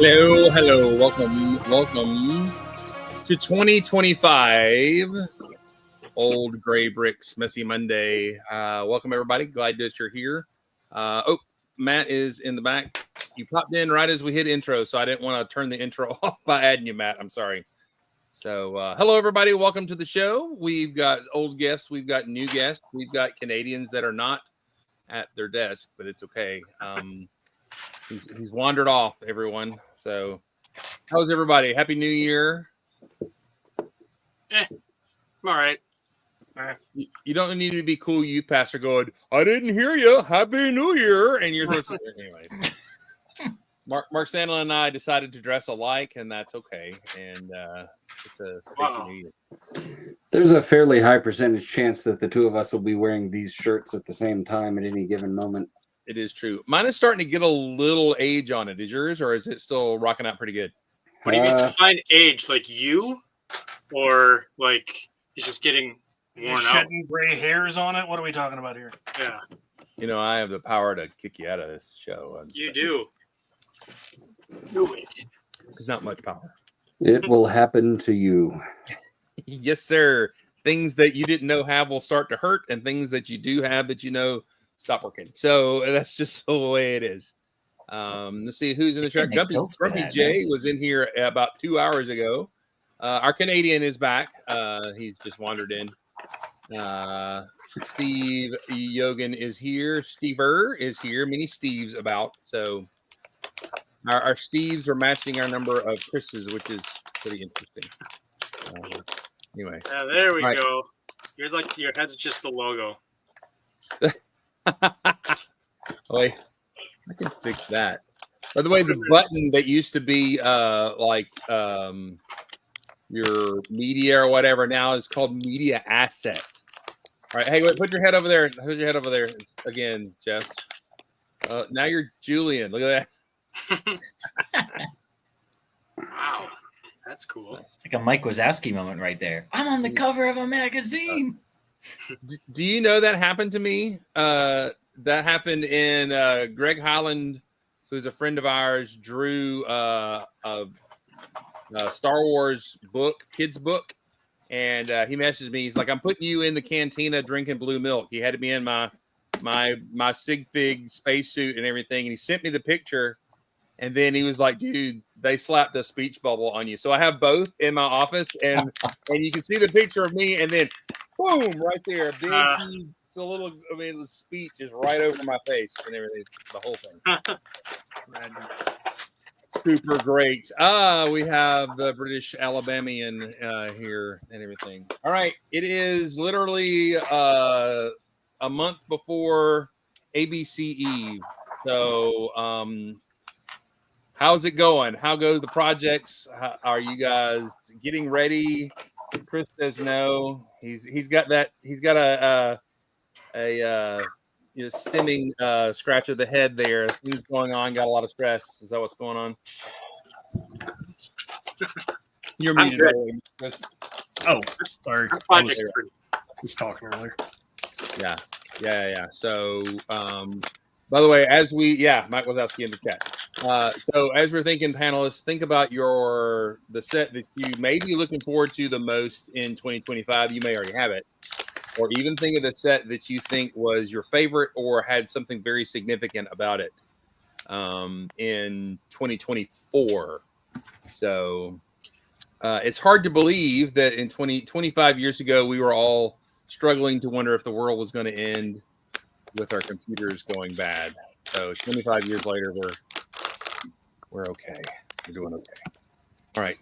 Hello. Welcome to 2025. Old Gray Bricks, Messy Monday. Welcome, everybody. Glad that you're here. Matt is in the back. You popped in right as we hit intro, so I didn't want to turn the intro off by adding you, Matt. I'm sorry. So, hello, everybody. Welcome to the show. We've got old guests. We've got new guests. We've got Canadians that are not at their desk, but it's okay. He's wandered off, everyone. So, how's everybody? Happy New Year. I'm all right. You don't need to be cool youth pastor going, I didn't hear you. Happy New Year. And you're listening. Anyways. Mark Sandin and I decided to dress alike, and that's okay. And it's a spicy New Year. There's a fairly high percentage chance that the two of us will be wearing these shirts at the same time at any given moment. It is true. Mine is starting to get a little age on it. Is yours, or is it still rocking out pretty good? What do you mean define age? Like you? Or like he's just getting worn out? Shedding gray hairs on it? What are we talking about here? Yeah. You know, I have the power to kick you out of this show. You do. Do it. There's not much power. It will happen to you. Yes, sir. Things that you didn't know have will start to hurt, and things that you do have that you know stop working. So that's just the way it is. Let's see who's in the chat. Grumpy J was in here about 2 hours ago. Our Canadian is back. He's just wandered in. Steve Yogan is here. Stever is here. Many Steves about. So our Steves are matching our number of Chris's, which is pretty interesting. Anyway. Yeah, there we go. You're like your head's just the logo. Wait, I can fix that. By the way, the button that used to be your media or whatever now is called media assets. All right, hey, wait, put your head over there. Put your head over there again, Jeff. Now you're Julian. Look at that. Wow, that's cool. It's like a Mike Wazowski moment right there. I'm on the cover of a magazine. Do you know that happened to me? That happened in Greg Highland, who's a friend of ours, drew a Star Wars book, kids book, and he messaged me. He's like, "I'm putting you in the cantina drinking blue milk." He had to be in my Sig Fig spacesuit and everything, and he sent me the picture. And then he was like, "Dude, they slapped a speech bubble on you." So I have both in my office, and you can see the picture of me, and then boom, right there, big, huge, so little. I mean, the speech is right over my face and everything. It's the whole thing. Super great. We have the British Alabamian here and everything. All right, it is literally a month before ABC Eve. So, how's it going? How go the projects? How, are you guys getting ready? Chris says no. He's got a stemming scratch of the head there. Things going on. Got a lot of stress. Is that what's going on? You're muted, by the way, Chris. Oh, sorry. I was talking earlier. Yeah. So, by the way, Mike Wazowski in the chat. So as we're thinking, panelists, think about the set that you may be looking forward to the most in 2025. You may already have it. Or even think of the set that you think was your favorite or had something very significant about it in 2024. So it's hard to believe that in 25 years ago, we were all struggling to wonder if the world was going to end with our computers going bad. So 25 years later, we're okay. We're doing okay. All right.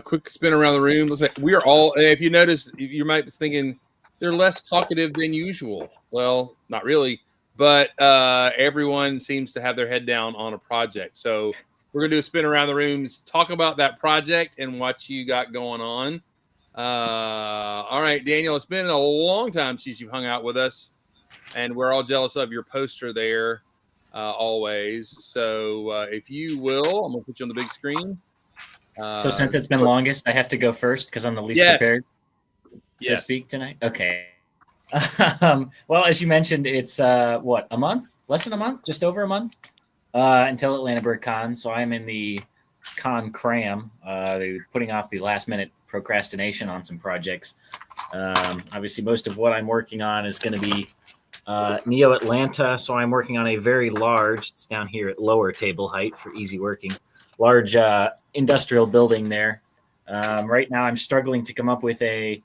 Quick spin around the room. Looks like we are all, if you notice, you might be thinking they're less talkative than usual. Well, not really, but everyone seems to have their head down on a project. So we're going to do a spin around the rooms, talk about that project and what you got going on. All right, Daniel, it's been a long time since you've hung out with us, and we're all jealous of your poster there always. So if you will, I'm going to put you on the big screen. So since it's been longest, I have to go first because I'm the least prepared to speak tonight. Okay. Well, as you mentioned, it's what, a month? Less than a month? Just over a month until Atlanta Bird Con. So I'm in the con cram. They're putting off the last minute procrastination on some projects. Obviously, most of what I'm working on is going to be Neo Atlanta. So I'm working on a very large, it's down here at lower table height for easy working, large industrial building there. Right now, I'm struggling to come up with a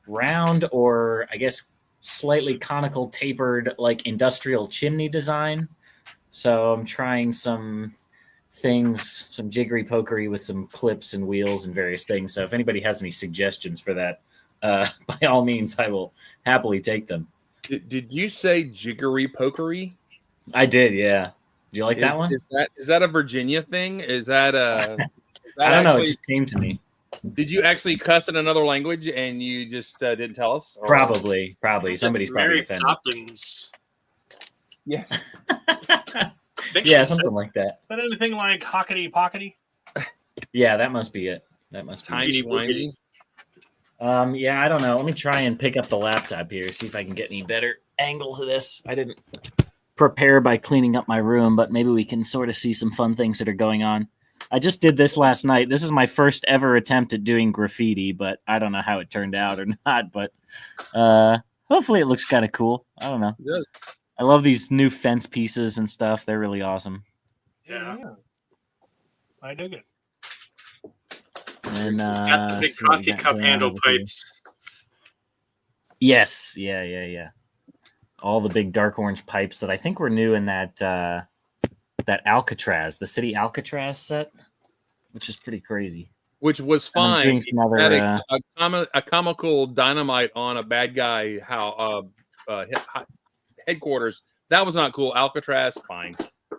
round or I guess slightly conical tapered like industrial chimney design. So I'm trying some things, some jiggery pokery with some clips and wheels and various things. So if anybody has any suggestions for that, by all means, I will happily take them. Did you say jiggery pokery? I did, yeah. Did you like that one? Is that a Virginia thing? Is that I don't know. It just came to me. Did you actually cuss in another language and you just didn't tell us? Or? Probably. Somebody's probably offended. Poppins. Yes. Yeah, something like that. Is that anything like hockety pockety? Yeah, that must be it. That must be Tiny whiny. Yeah, I don't know. Let me try and pick up the laptop here, see if I can get any better angles of this. I didn't prepare by cleaning up my room, but maybe we can sort of see some fun things that are going on. I just did this last night. This is my first ever attempt at doing graffiti, but I don't know how it turned out or not. But hopefully it looks kind of cool. I don't know. It does. I love these new fence pieces and stuff. They're really awesome. Yeah. I dig it. And It's got the big coffee cup handle pipes. Yes. Yeah. All the big dark orange pipes that I think were new in that Alcatraz, the city Alcatraz set, which is pretty crazy. Which was fine. Other, a comical dynamite on a bad guy headquarters. That was not cool. Alcatraz, fine.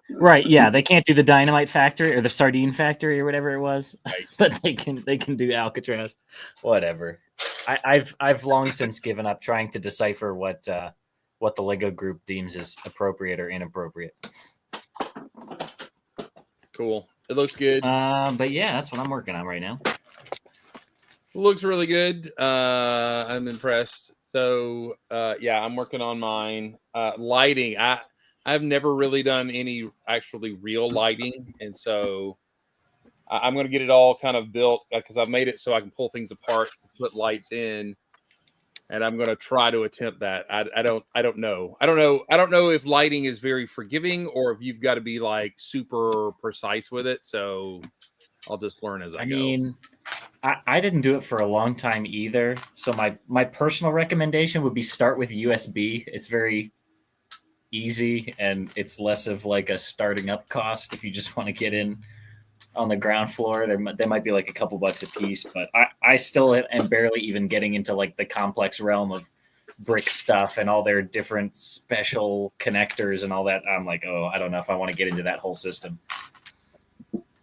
Right, yeah, they can't do the dynamite factory or the sardine factory or whatever it was, right. But they can do Alcatraz. Whatever. I've long since given up trying to decipher what the Lego group deems as appropriate or inappropriate. Cool. It looks good. But yeah, that's what I'm working on right now. It looks really good. I'm impressed. So yeah, I'm working on mine. Lighting. I've never really done any actually real lighting, and so I'm going to get it all kind of built because I've made it so I can pull things apart, put lights in, and I'm going to try to attempt that. I don't know if lighting is very forgiving or if you've got to be like super precise with it. So I'll just learn as I go. I mean, I didn't do it for a long time either. So my personal recommendation would be start with USB. It's very easy and it's less of like a starting up cost if you just want to get in on the ground floor. There might be like a couple bucks a piece, but I still am barely even getting into like the complex realm of brick stuff and all their different special connectors and all that. I'm like, oh, I don't know if I want to get into that whole system.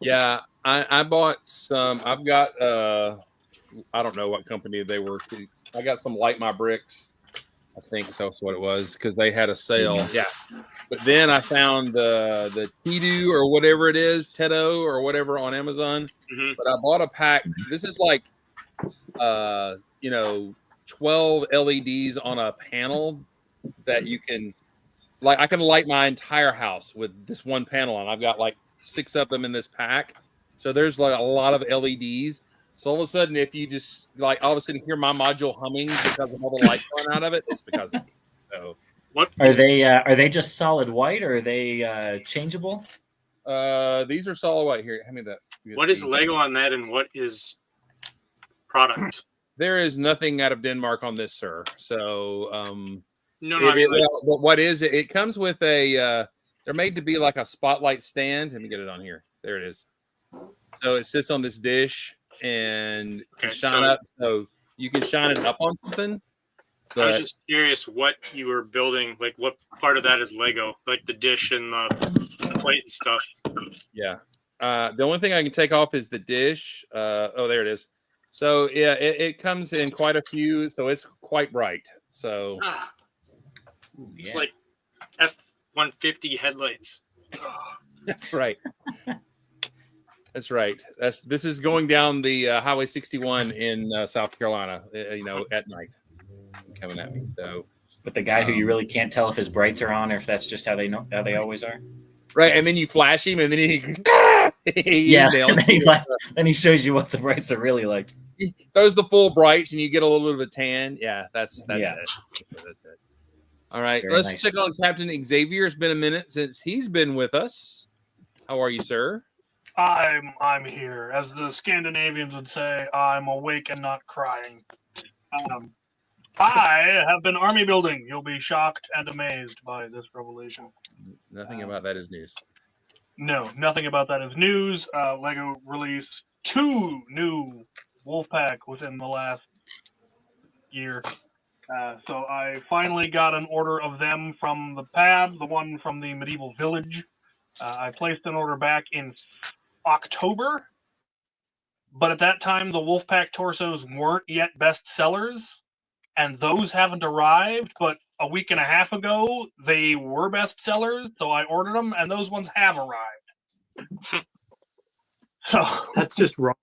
Yeah, I bought some. I've got I don't know what company they were. I got some Light My Bricks. I think that's what it was because they had a sale. Yeah, but then I found the Tidu or whatever it is, Tedo or whatever on Amazon. Mm-hmm. But I bought a pack. This is like 12 LEDs on a panel that you can I can light my entire house with this one panel on. I've got like 6 of them in this pack. So there's like a lot of LEDs. So all of a sudden, if you just like all of a sudden hear my module humming because of all the light going out of it, it's because of it. So what are they just solid white or are they changeable? These are solid white. Here, hand me that. What is Lego on that, and what is product? There is nothing out of Denmark on this, sir. So No, I mean, but what is it? It comes with a. They're made to be like a spotlight stand. Let me get it on here. There it is. So it sits on this dish and shine up. So you can shine it up on something. I was just curious what you were building. Like, what part of that is Lego? Like the dish and the plate and stuff. Yeah. The only thing I can take off is the dish. Oh, there it is. So yeah, it comes in quite a few. So it's quite bright. So it's like F-150 headlights. That's right. That's right. This is going down the Highway 61 in South Carolina. At night. coming at me. So With the guy who you really can't tell if his brights are on or if that's just how they always are. right, and then you flash him, and then he Yeah, nails and you. then he shows you what the brights are really like. He throws the full brights, and you get a little bit of a tan. Yeah, that's Yeah. it. That's it. All right, Very let's nice. check on Captain Xavier. It's been a minute since he's been with us. How are you, sir? I'm here. As the Scandinavians would say, I'm awake and not crying. I have been army building. You'll be shocked and amazed by this revelation. Nothing about that is news. No, nothing about that is news. Lego released 2 new Wolfpack within the last year. So I finally got an order of them from the pad, the one from the medieval village. I placed an order back in October, but at that time the Wolfpack torsos weren't yet best sellers, and those haven't arrived. But a week and a half ago they were best sellers, so I ordered them, and those ones have arrived. So That's just wrong.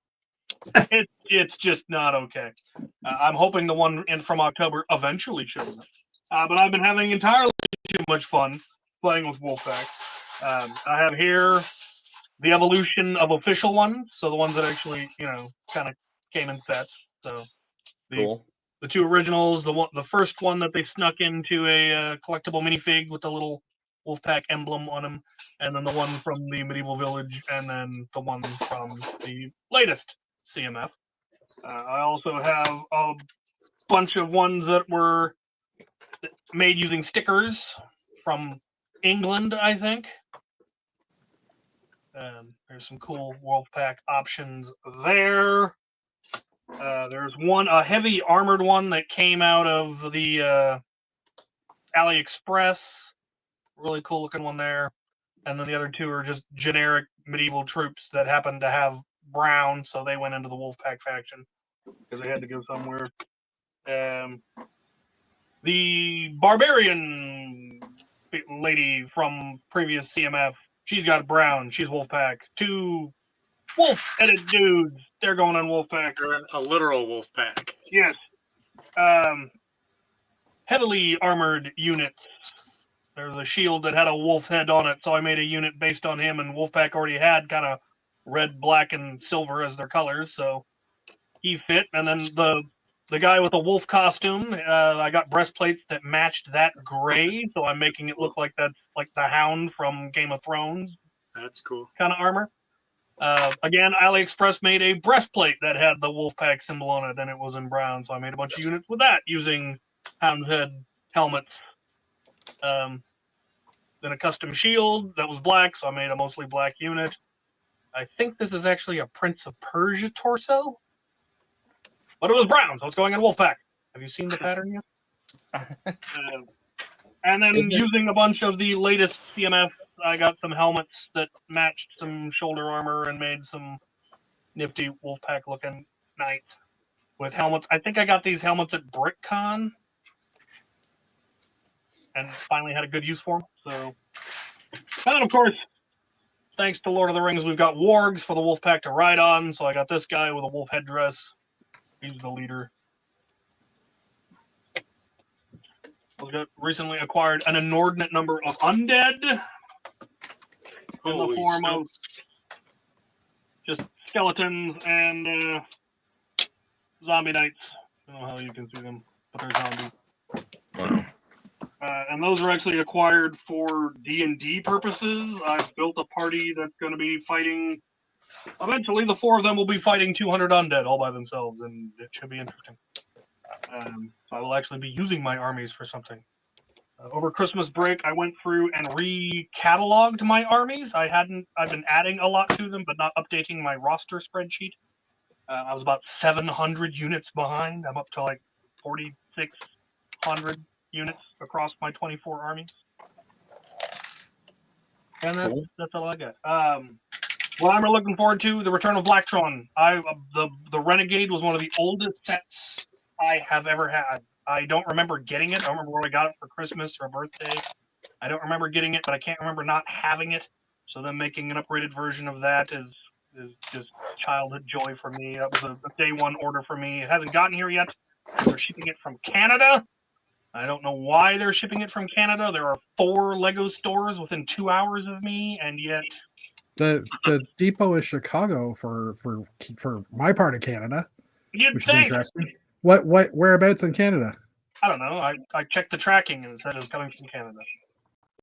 it's just not okay. I'm hoping the one in from October eventually shows up. But I've been having entirely too much fun playing with Wolfpack. I have here the evolution of official ones, so the ones that actually, kind of came in sets. So Cool. the 2 originals, the first one that they snuck into a collectible minifig with the little Wolfpack emblem on him, and then the one from the medieval village, and then the one from the latest CMF. I also have a bunch of ones that were made using stickers from England, I think. There's some cool Wolfpack options there. There's a heavy armored one that came out of the AliExpress. Really cool looking one there. And then the other 2 are just generic medieval troops that happen to have brown, so they went into the Wolfpack faction because they had to go somewhere. The barbarian lady from previous CMF, she's got brown. She's Wolfpack. 2 wolf-headed dudes. They're going on Wolfpack. They're a literal wolf pack. Yes. Heavily armored units. There's a shield that had a wolf head on it, so I made a unit based on him, and Wolfpack already had kind of red, black, and silver as their colors, so he fit. And then the guy with the wolf costume, I got breastplates that matched that gray, so I'm making it look like that's like the Hound from Game of Thrones That's cool. kind of armor. Again, AliExpress made a breastplate that had the Wolfpack symbol on it, and it was in brown, so I made a bunch of units with that using Hound's Head helmets. Then a custom shield that was black, so I made a mostly black unit. I think this is actually a Prince of Persia torso, but it was brown, so it's going in Wolfpack. Have you seen the pattern yet? And then using a bunch of the latest CMF, I got some helmets that matched some shoulder armor and made some nifty Wolfpack looking knights with helmets. I think I got these helmets at BrickCon and finally had a good use for them. So, and of course, thanks to Lord of the Rings, we've got wargs for the Wolfpack to ride on. So I got this guy with a wolf headdress. He's the leader. We got recently acquired an inordinate number of undead in the form of just skeletons and zombie knights. I don't know how you can see them, but they're zombies. Wow. And those are actually acquired for D&D purposes. I've built a party that's going to be fighting. Eventually, the 4 of them will be fighting 200 undead all by themselves, and it should be interesting. So I will actually be using my armies for something. Over Christmas break, I went through and re-cataloged my armies. I've been adding a lot to them, but not updating my roster spreadsheet. I was about 700 units behind. I'm up to like 4,600 units across my 24 armies. And that's all I got. What I'm looking forward to, the return of Blacktron. The Renegade was one of the oldest sets I have ever had. I don't remember getting it. I don't remember where I got it for Christmas or a birthday. I don't remember getting it, but I can't remember not having it. So then making an upgraded version of that is just childhood joy for me. That was a day 1 order for me. It hasn't gotten here yet. We're shipping it from Canada, I don't know why they're shipping it from Canada. There are 4 Lego stores within 2 hours of me, and yet The depot is Chicago for my part of Canada, you'd which is think. interesting. Whereabouts in Canada? I don't know. I checked the tracking and it said it was coming from Canada.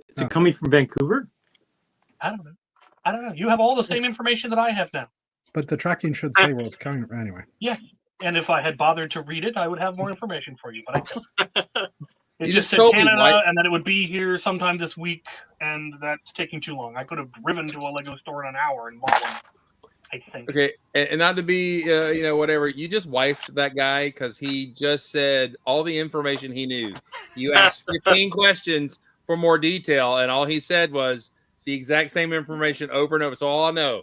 Is it coming from Vancouver? I don't know. You have all the same information that I have now. But the tracking should say where it's coming from anyway. Yeah. And if I had bothered to read it, I would have more information for you, but I don't. It You just just said told me, Canada, White. and that it would be here sometime this week, and that's taking too long. I could have driven to a Lego store in an hour and bought one, I think. Okay, and not to be, whatever. You just wifed that guy because he just said all the information he knew. You asked 15 questions for more detail, and all he said was the exact same information over and over. So all I know.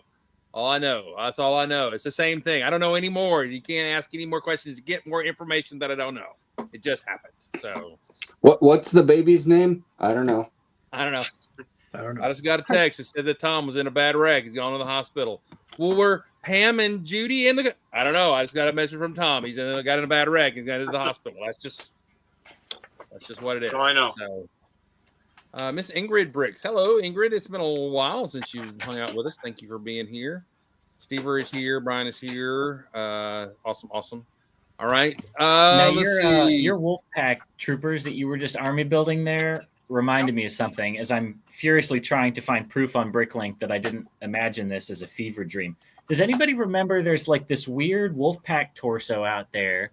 That's all I know. It's the same thing. I don't know anymore. You can't ask any more questions to get more information that I don't know. It just happened. So What's the baby's name? I don't know. I don't know. I don't know. I just got a text that said that Tom was in a bad wreck. He's gone to the hospital. Well, were Pam and Judy in the? I don't know. I just got a message from Tom. He's got in a bad wreck. He's got to the hospital. That's just what it is. Oh, I know. So, Miss Ingrid Bricks. Hello, Ingrid. It's been a while since you hung out with us. Thank you for being here. Stever is here. Brian is here. Awesome. All right. Now Let's see. your Wolfpack troopers that you were just army building there reminded me of something. As I'm furiously trying to find proof on Bricklink that I didn't imagine this as a fever dream. Does anybody remember? There's like this weird Wolfpack torso out there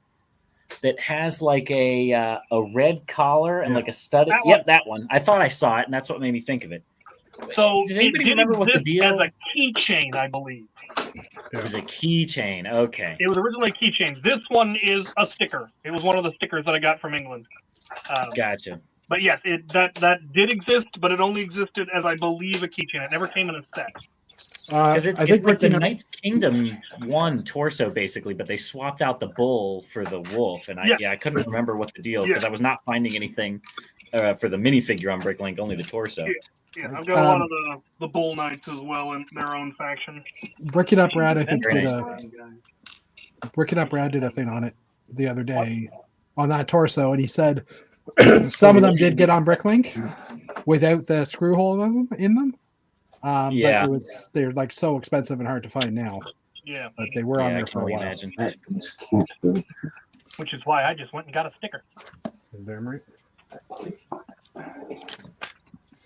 that has like a red collar and like a studded. That one. I thought I saw it, and that's what made me think of it. So Does it anybody did remember what the exist deal? as a keychain, I believe. It was a keychain. Okay. It was originally a keychain. This one is a sticker. It was one of the stickers that I got from England. Gotcha. But yes, that did exist, but it only existed as, I believe, a keychain. It never came in a set. Because I it's think like the looking at- Knight's Kingdom 1 torso, basically, but they swapped out the bull for the wolf. And I couldn't remember what the deal, because I was not finding anything for the minifigure on Bricklink, only the torso. Yeah, I've got a lot of the bull knights as well in their own faction. Brick It Up Rad, I think, Very did nice. Brick It Up Rad did a thing on it the other day on that torso, and he said some of them did get on Bricklink without the screw hole in them. Yeah. But they're like so expensive and hard to find now. Yeah, But they were on I there can for a only while. imagine. which is why I just went and got a sticker. Damn right.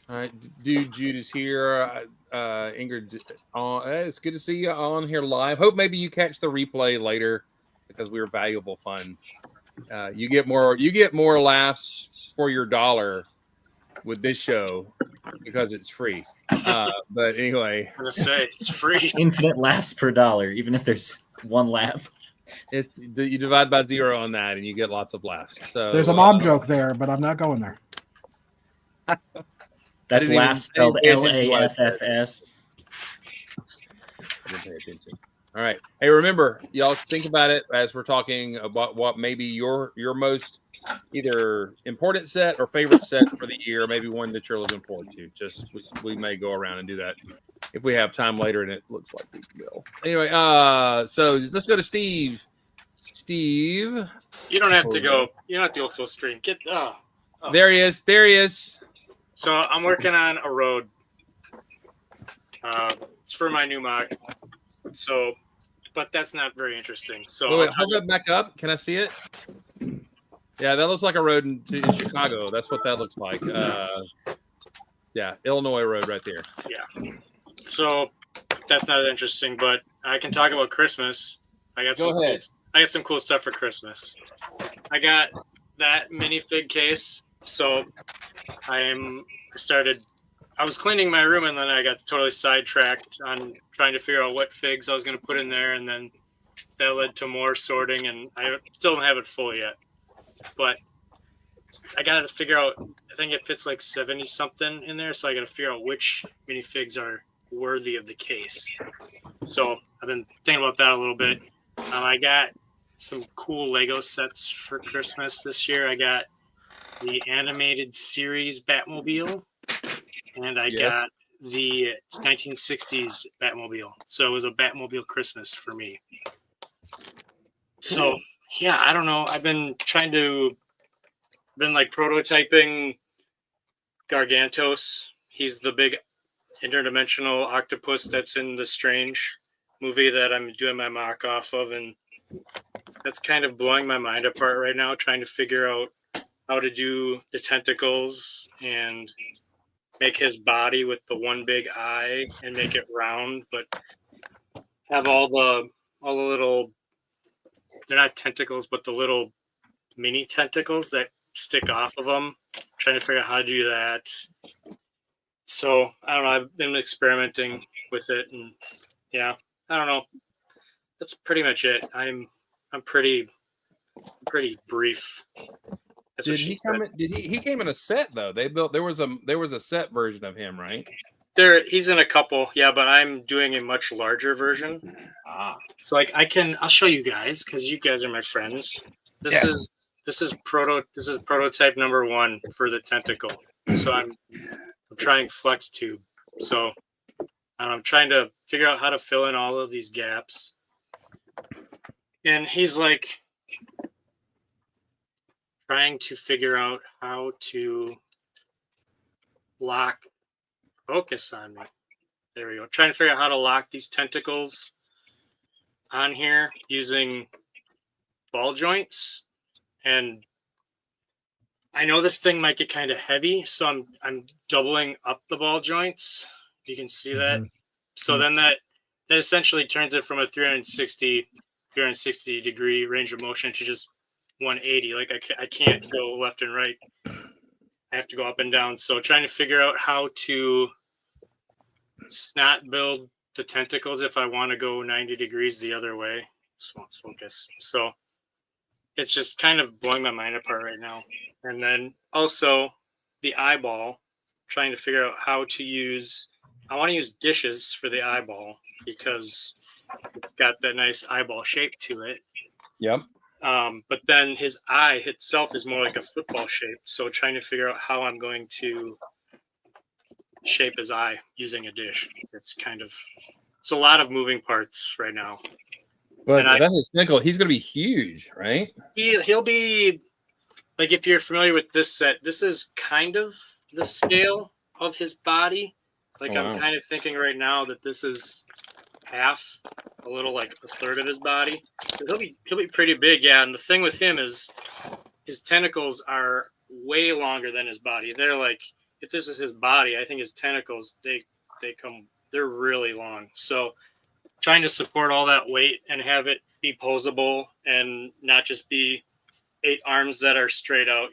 All right, dude, Jude is here. Ingrid, it's good to see you on here live. Hope maybe you catch the replay later because we were valuable fun. You get more laughs for your dollar with this show because it's free. But anyway, I'm gonna say it's free. Infinite laughs per dollar, even if there's one laugh. you divide by 0 on that and you get lots of laughs. So There's a mom joke there, but I'm not going there. That's didn't even laugh spelled pay attention to what I said. LAFFS. Didn't pay attention. All right. Hey, remember, y'all think about it as we're talking about what maybe your most either important set or favorite set for the year, maybe one that you're looking forward to. Just we may go around and do that if we have time later, and it looks like we will. Anyway, so let's go to Steve. Steve, You don't have to go. You don't have to go full screen. there he is. There he is. So I'm working on a road. It's for my new mock. So, but that's not very interesting. So Wait, hold that back up. Can I see it? Yeah, that looks like a road in Chicago. That's what that looks like. Yeah, Illinois road right there. Yeah. So that's not interesting, but I can talk about Christmas. I got some cool stuff for Christmas. I got that minifig case. So I was cleaning my room and then I got totally sidetracked on trying to figure out what figs I was going to put in there. And then that led to more sorting, and I still don't have it full yet. But I got to figure out, I think it fits like 70 something in there. So I got to figure out which minifigs are worthy of the case. So I've been thinking about that a little bit. I got some cool Lego sets for Christmas this year. I got the animated series Batmobile, and I got the 1960s Batmobile. So it was a Batmobile Christmas for me. So, yeah, I don't know. I've been trying to been like prototyping Gargantos. He's the big interdimensional octopus that's in the Strange movie that I'm doing my mock off of, and that's kind of blowing my mind apart right now, trying to figure out how to do the tentacles and make his body with the one big eye and make it round, but have all the little, they're not tentacles, but the little mini tentacles that stick off of them. I'm trying to figure out how to do that. So I don't know. I've been experimenting with it, and yeah, I don't know. That's pretty much it. I'm pretty brief. That's Did what she he said. come? He came in a set though? There was a set version of him, right? He's in a couple, yeah, but I'm doing a much larger version. So like I'll show you guys because you guys are my friends. This is prototype number 1 for the tentacle. So I'm trying flex tube. So I'm trying to figure out how to fill in all of these gaps. And he's like trying to figure out how to lock focus on me. There we go. Trying to figure out how to lock these tentacles on here using ball joints. And I know this thing might get kind of heavy, so I'm doubling up the ball joints. You can see that. So then that essentially turns it from a 360 degree range of motion to just 180. Like I can't go left and right. I have to go up and down. So trying to figure out how to snot build the tentacles if I want to go 90 degrees the other way. So let's focus. So it's just kind of blowing my mind apart right now. And then also the eyeball, trying to figure out how to use, I want to use dishes for the eyeball because it's got that nice eyeball shape to it. Yep. But then his eye itself is more like a football shape. So trying to figure out how I'm going to shape his eye using a dish. It's a lot of moving parts right now. But that's his tentacle. He's going to be huge, right? He'll be, like, if you're familiar with this set, this is kind of the scale of his body. Like, I'm kind of thinking right now that this is half, a little like a third of his body. So he'll be pretty big, yeah. And the thing with him is his tentacles are way longer than his body. They're like, if this is his body, I think his tentacles they're really long. So trying to support all that weight and have it be posable and not just be 8 arms that are straight out,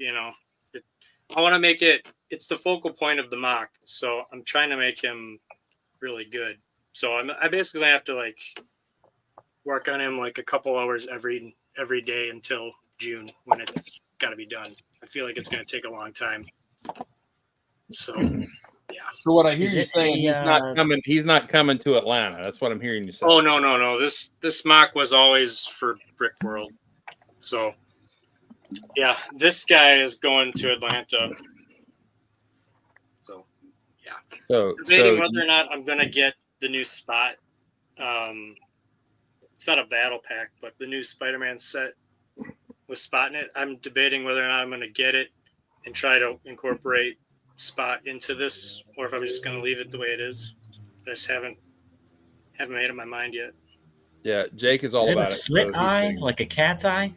I want to make it's the focal point of the mock. So I'm trying to make him really good. So I basically have to like work on him like a couple hours every day until June when it's got to be done. I feel like it's going to take a long time. So, yeah. So what I hear you saying, he's not coming to Atlanta. That's what I'm hearing you say. Oh, no. This mock was always for Brick World. So, yeah, this guy is going to Atlanta. So, yeah. So debating whether or not I'm going to get the new spot. It's not a battle pack, but the new Spider-Man set with Spot in it. I'm debating whether or not I'm going to get it and try to incorporate Spot into this, or if I'm just going to leave it the way it is. I just haven't made up my mind yet. Yeah, Jake is all about it. Is it a slit eye, like a cat's eye?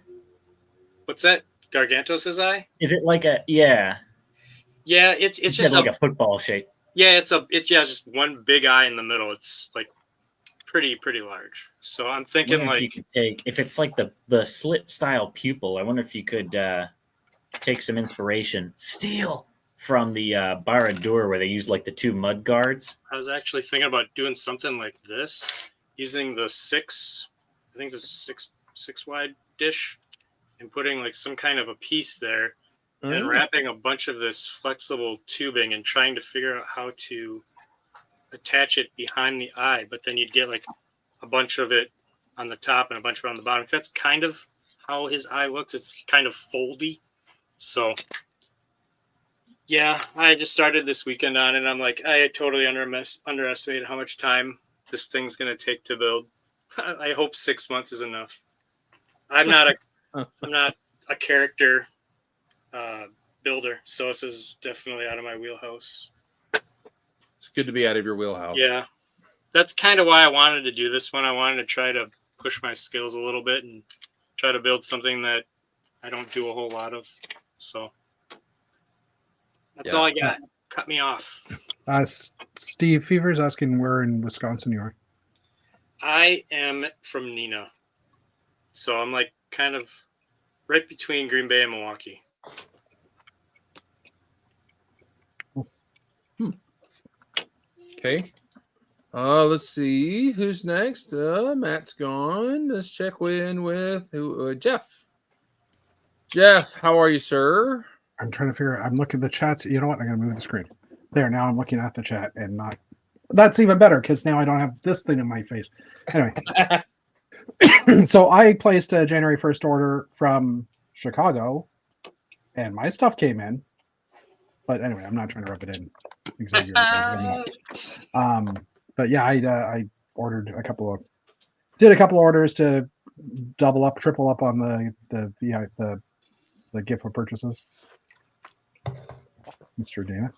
What's that? Gargantos' eye? Is it like a Yeah, it's just like a football shape. Yeah, it's just one big eye in the middle. It's like pretty large. So I'm thinking like, if you could if it's like the slit style pupil, I wonder if you could take some inspiration, steal from the Barad-dûr where they use like the 2 mud guards. I was actually thinking about doing something like this, using the 6 wide dish, and putting like some kind of a piece there, and wrapping a bunch of this flexible tubing and trying to figure out how to attach it behind the eye. But then you'd get like a bunch of it on the top and a bunch of it on the bottom. That's kind of how his eye looks. It's kind of foldy. So yeah, I just started this weekend on it. I'm like, I totally underestimated how much time this thing's going to take to build. I hope 6 months is enough. I'm not a character builder, so this is definitely out of my wheelhouse. It's good to be out of your wheelhouse. Yeah, that's kind of why I wanted to do this one. I wanted to try to push my skills a little bit and try to build something that I don't do a whole lot of. So that's all I got. Cut me off. Steve Fever's asking where in Wisconsin you are. I am from Neenah, so I'm like kind of right between Green Bay and Milwaukee. Okay. Let's see who's next. Matt's gone. Let's check in with who? Jeff. Jeff, how are you, sir? I'm trying to figure out. I'm looking at the chats. You know what? I'm going to move the screen. There, now I'm looking at the chat and not. That's even better because now I don't have this thing in my face. Anyway. So I placed a January 1st order from Chicago and my stuff came in. But anyway, I'm not trying to rub it in. Xavier, but yeah, I ordered a couple of orders to double up, triple up on the gift of purchases. Mr. Dana.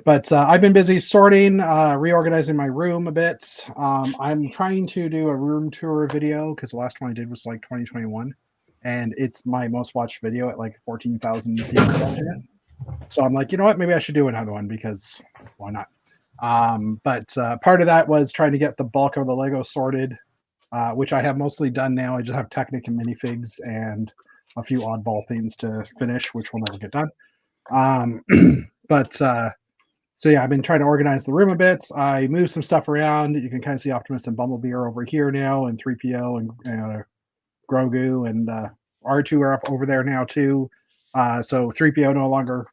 But I've been busy sorting, reorganizing my room a bit. I'm trying to do a room tour video because the last one I did was like 2021, and it's my most watched video at like 14,000 people watching it. So I'm like, you know what? Maybe I should do another one because why not? But part of that was trying to get the bulk of the Lego sorted, which I have mostly done now. I just have Technic and minifigs and a few oddball things to finish, which will never get done. So yeah, I've been trying to organize the room a bit. I moved some stuff around. You can kind of see Optimus and Bumblebee are over here now, and 3PO and Grogu and R2 are up over there now too. So 3PO no longer,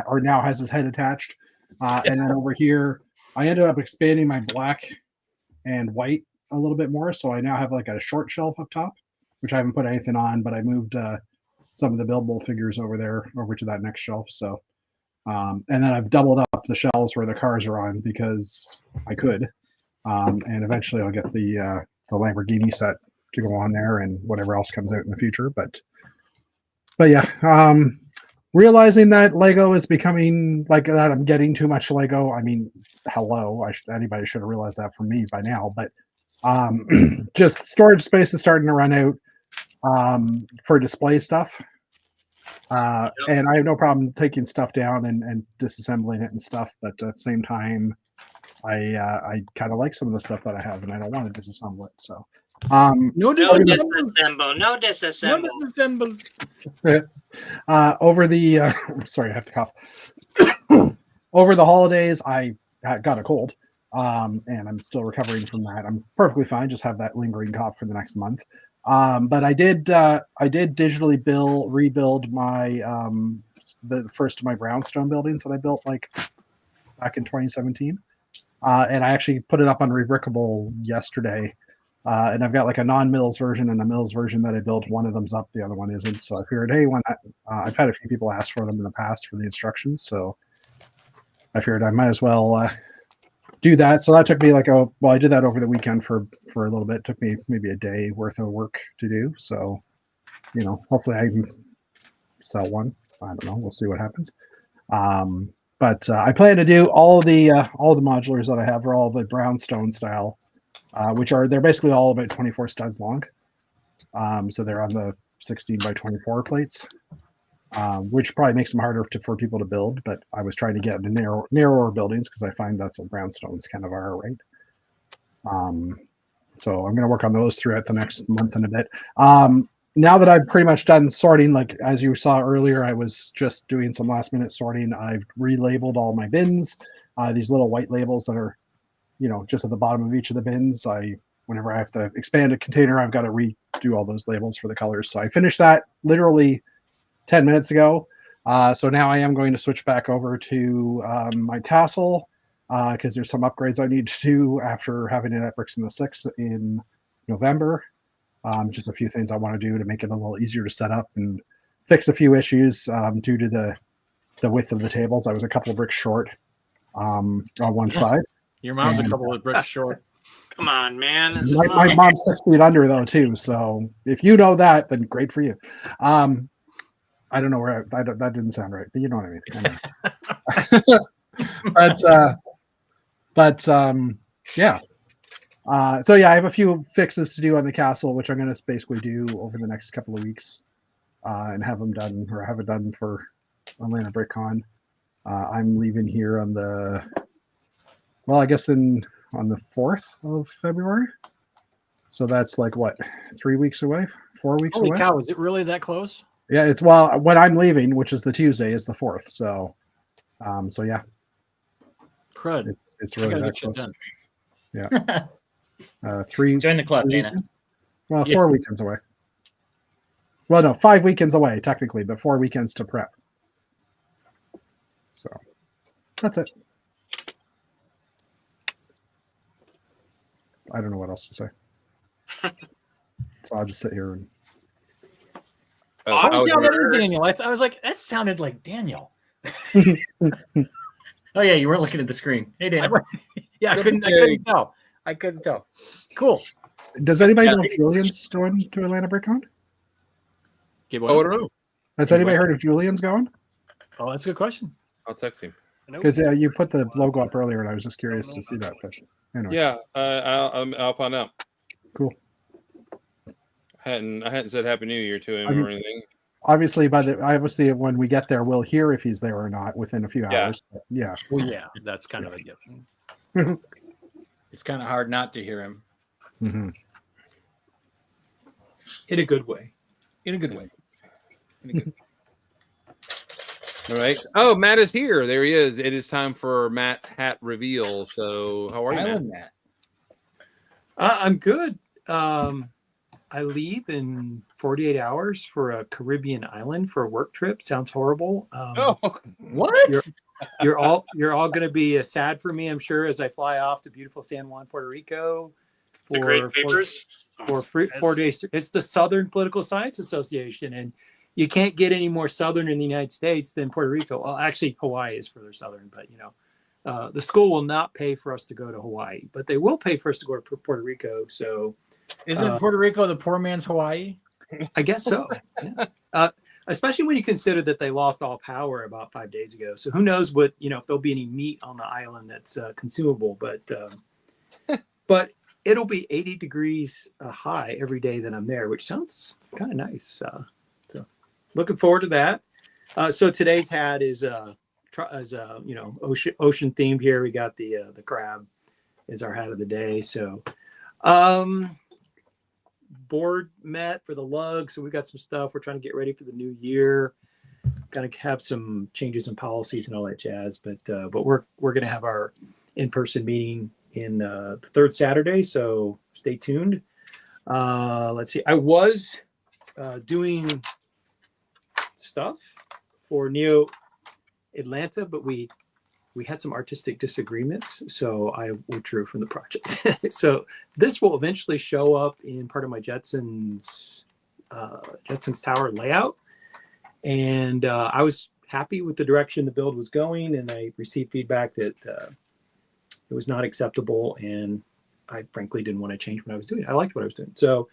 or now has his head attached. And then over here, I ended up expanding my black and white a little bit more. So I now have like a short shelf up top, which I haven't put anything on, but I moved some of the buildable figures over there, over to that next shelf. So, and then I've doubled up the shelves where the cars are on because I could. And eventually I'll get the Lamborghini set to go on there and whatever else comes out in the future. But yeah, realizing that Lego is becoming like that, I'm getting too much Lego. I mean, hello, anybody should have realized that from me by now. But just storage space is starting to run out for display stuff. And I have no problem taking stuff down and disassembling it and stuff. But at the same time, I kind of like some of the stuff that I have, and I don't want to disassemble it. So. No disassemble. Over the sorry, I have to cough. Over the holidays, I got a cold, and I'm still recovering from that. I'm perfectly fine. Just have that lingering cough for the next month. But I did digitally rebuild my the first of my brownstone buildings that I built like back in 2017, and I actually put it up on Rebrickable yesterday. And I've got like a non-Mills version and a Mills version that I built. One of them's up, the other one isn't. So I figured, hey, I've had a few people ask for them in the past for the instructions. So I figured I might as well do that. So that took me like I did that over the weekend for a little bit. It took me maybe a day worth of work to do. So, hopefully I can sell one. I don't know. We'll see what happens. But I plan to do all the modulars that I have are all the brownstone style. They're basically all about 24 studs long. So they're on the 16 by 24 plates, which probably makes them harder for people to build. But I was trying to get into narrower buildings because I find that's what brownstones kind of are, right? So I'm going to work on those throughout the next month and a bit. Now that I've pretty much done sorting, like as you saw earlier, I was just doing some last minute sorting. I've relabeled all my bins, these little white labels that are just at the bottom of each of the bins. Whenever I have to expand a container, I've got to redo all those labels for the colors. So I finished that literally 10 minutes ago. So now I am going to switch back over to my tassel because there's some upgrades I need to do after having it at Bricks in the Six in November. Just a few things I want to do to make it a little easier to set up and fix a few issues due to the width of the tables. I was a couple of bricks short on one side. Your mom's a couple of bricks short. Come on, man. My mom's 6 feet under though too. So if you know that, then great for you. I don't know where that didn't sound right, but you know what I mean. But yeah. So yeah, I have a few fixes to do on the castle, which I'm going to basically do over the next couple of weeks, and have them done, or have it done for Atlanta BrickCon. I'm leaving here on the, well, I guess on the 4th of February. So that's like what, 3 weeks away, 4 weeks Holy away. cow! Is it really that close? Yeah, it's, well, when I'm leaving, which is the Tuesday, is the 4th. So, so yeah, Crud. it's I really gotta that get shit close. done. Yeah, three. Join the club, 3 Dana. weekends? Well, Yeah. 4 weekends away. Well, no, 5 weekends away technically, but 4 weekends to prep. So that's it. I don't know what else to say. So I'll just sit here and. Oh, yeah, that is Daniel. I was like, that sounded like Daniel. Oh yeah, you weren't looking at the screen. Hey, Dana. Yeah, I couldn't tell. I couldn't tell. Cool. Does anybody know if Julian's going to Atlanta BrickCon? Oh, I don't know. Has anybody heard of Julian's going? Oh, that's a good question. I'll text him. Because you put the logo up earlier, and I was just curious to see that. But anyway. Yeah, I'll find out. Cool. I hadn't said Happy New Year to him or anything. Obviously, when we get there, we'll hear if he's there or not within a few hours. But yeah. Well, yeah, that's kind of a given. It's kind of hard not to hear him. Mm-hmm. In a good way. In a good way. All right. Oh, Matt is here. There he is. It is time for Matt's hat reveal. So, how are you, Matt? I'm good. I leave in 48 hours for a Caribbean island for a work trip. Sounds horrible. What? You're all going to be sad for me, I'm sure, as I fly off to beautiful San Juan, Puerto Rico. The Great Papers? For 4 days. It's the Southern Political Science Association, and you can't get any more southern in the United States than Puerto Rico. Well, actually, Hawaii is further southern, but the school will not pay for us to go to Hawaii, but they will pay for us to go to Puerto Rico. So, isn't Puerto Rico the poor man's Hawaii? I guess so. Yeah. Especially when you consider that they lost all power about 5 days ago. So who knows what if there'll be any meat on the island that's consumable, but it'll be 80 degrees high every day that I'm there, which sounds kind of nice. So looking forward to that. So today's hat is ocean themed here. We got the crab is our hat of the day. So board met for the lug. So we got some stuff. We're trying to get ready for the new year. Gonna have some changes in policies and all that jazz. But we're gonna have our in-person meeting in the third Saturday. So stay tuned. Let's see. I was doing stuff for Neo Atlanta, but we had some artistic disagreements, so I withdrew from the project. So this will eventually show up in part of my Jetsons Tower layout, and I was happy with the direction the build was going, and I received feedback that it was not acceptable, and I frankly didn't want to change what I was doing. I liked what I was doing. So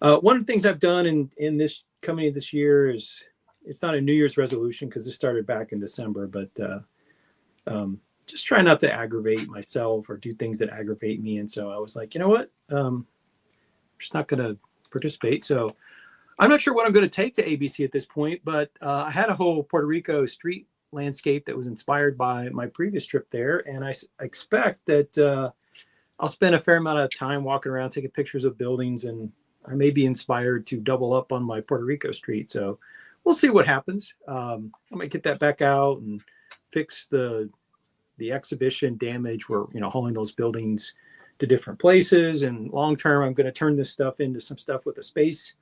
one of the things I've done in this coming this year is, it's not a New Year's resolution because this started back in December, but just try not to aggravate myself or do things that aggravate me. And so I was like, you know what? I'm just not going to participate. So I'm not sure what I'm going to take to ABC at this point, but I had a whole Puerto Rico street landscape that was inspired by my previous trip there. And I expect that I'll spend a fair amount of time walking around, taking pictures of buildings, and I may be inspired to double up on my Puerto Rico street. So we'll see what happens. I might get that back out and fix the exhibition damage. We're hauling those buildings to different places, and long term I'm going to turn this stuff into some stuff with a space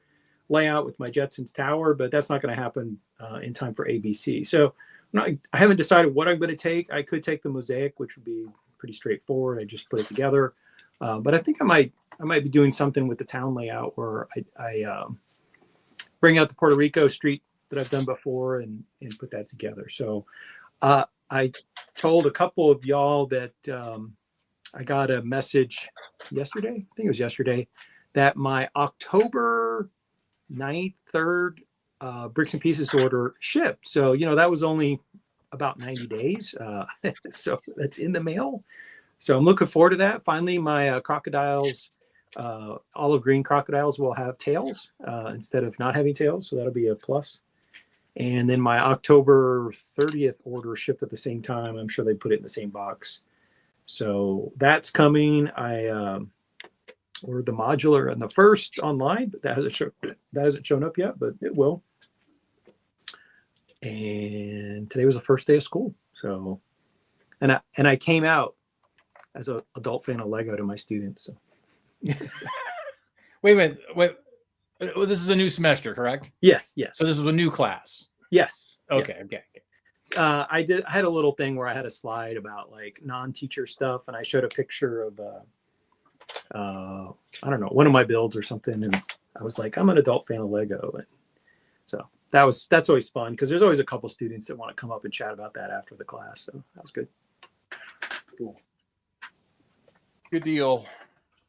layout with my Jetsons Tower, but that's not going to happen in time for ABC. So I haven't decided what I'm going to take. I could take the mosaic, which would be pretty straightforward. I just put it together, but I think I might be doing something with the town layout where I bring out the Puerto Rico street that I've done before and put that together. So I told a couple of y'all that I got a message yesterday, I think it was yesterday, that my October 9th, 3rd bricks and pieces order shipped. So, that was only about 90 days. So that's in the mail. So I'm looking forward to that. Finally, my crocodiles, olive green crocodiles, will have tails instead of not having tails. So that'll be a plus. And then my October 30th order shipped at the same time. I'm sure they put it in the same box. So that's coming. I ordered the modular and the first online, but that hasn't shown up yet, but it will. And today was the first day of school. So, and I came out as an adult fan of Lego to my students. So. Wait a minute. Wait. This is a new semester, correct? Yes. So this is a new class. Yes. Okay. I had a little thing where I had a slide about like non-teacher stuff, and I showed a picture of I don't know, one of my builds or something, and I was like, I'm an adult fan of Lego, and so that's always fun because there's always a couple students that want to come up and chat about that after the class. So that was good. Cool. Good deal.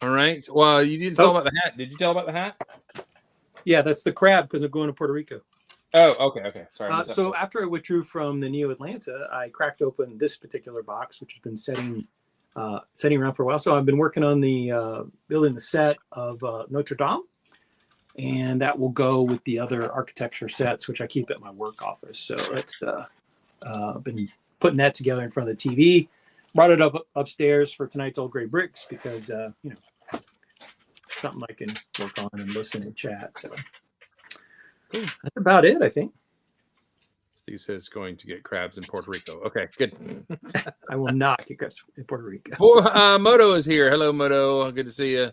All right. Well, you didn't tell about the hat. Did you tell about the hat? Yeah, that's the crab because I'm going to Puerto Rico. Oh, okay. Sorry. So after I withdrew from the Neo Atlanta, I cracked open this particular box, which has been setting around for a while. So I've been working on the building the set of Notre Dame, and that will go with the other architecture sets, which I keep at my work office. So it's been putting that together in front of the TV. Brought it up upstairs for tonight's Old Gray Bricks because something I can work on and listen and chat. So that's about it, I think. Steve says going to get crabs in Puerto Rico. Okay, good. I will not get crabs in Puerto Rico. Moto is here. Hello, Moto. Good to see you.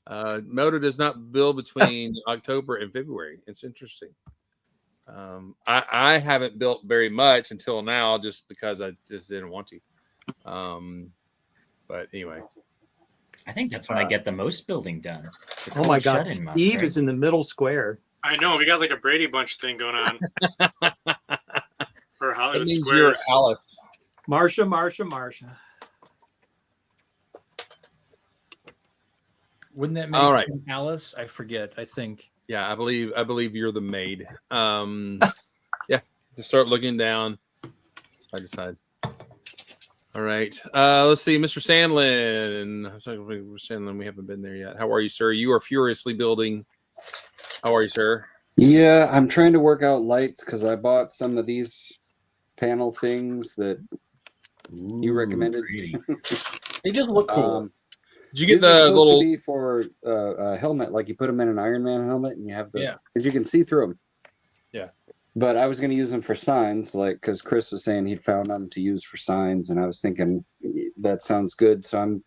Moto does not build between October and February. It's interesting. I haven't built very much until now just because I just didn't want to. But anyway. I think that's when I get the most building done. Oh my God, Steve is in the middle square. I know, we got like a Brady Bunch thing going on. Or Hollywood Squares. Squares. You're Alice. Marsha. Wouldn't that make All right. Alice? I forget. I think. Yeah, I believe you're the maid. Yeah, just start looking down side to side. All right. Let's see, Mr. Sandlin. I'm sorry, Sandlin, we haven't been there yet. How are you, sir? You are furiously building. How are you, sir? Yeah, I'm trying to work out lights because I bought some of these panel things that you recommended. They just look cool. Did you get the little? To be for a helmet, like you put them in an Iron Man helmet, and you have the because you can see through them. Yeah. But I was going to use them for signs, like because Chris was saying he found them to use for signs, and I was thinking that sounds good. So I'm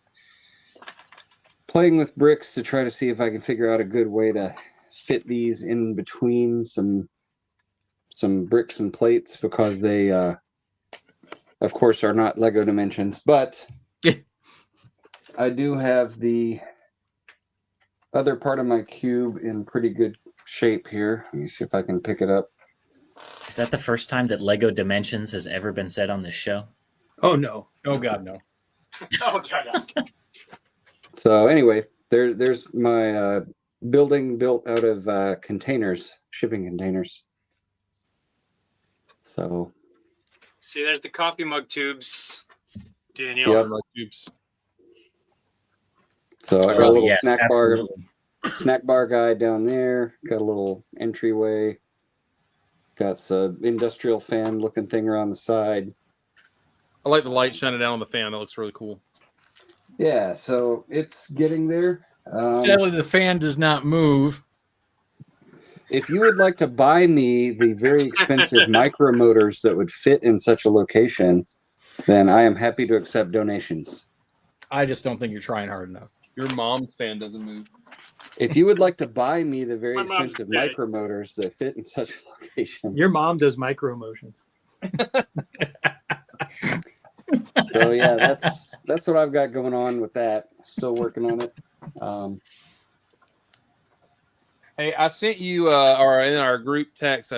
playing with bricks to try to see if I can figure out a good way to fit these in between some bricks and plates because they, of course, are not Lego dimensions. But I do have the other part of my cube in pretty good shape here. Let me see if I can pick it up. Is that the first time that Lego Dimensions has ever been said on this show? Oh, no. Oh, God, no. Oh, God, no. So anyway, there's my building built out of containers, shipping containers. So. See, there's the coffee mug tubes, Daniel. Yep. Tubes. So I got a little absolutely. snack bar guy down there. Got a little entryway. Got some industrial fan looking thing around the side. I like the light shining down on the fan. That looks really cool. Yeah, so it's getting there. Sadly, the fan does not move. If you would like to buy me the very expensive micro motors that would fit in such a location, then I am happy to accept donations. I just don't think you're trying hard enough. Your mom's fan doesn't move. If you would like to buy me the very My mom's expensive dead. micro motors that fit in such a location. Your mom does micro motion. So yeah, that's what I've got going on with that. Still working on it. Hey, I sent you, or in our group text,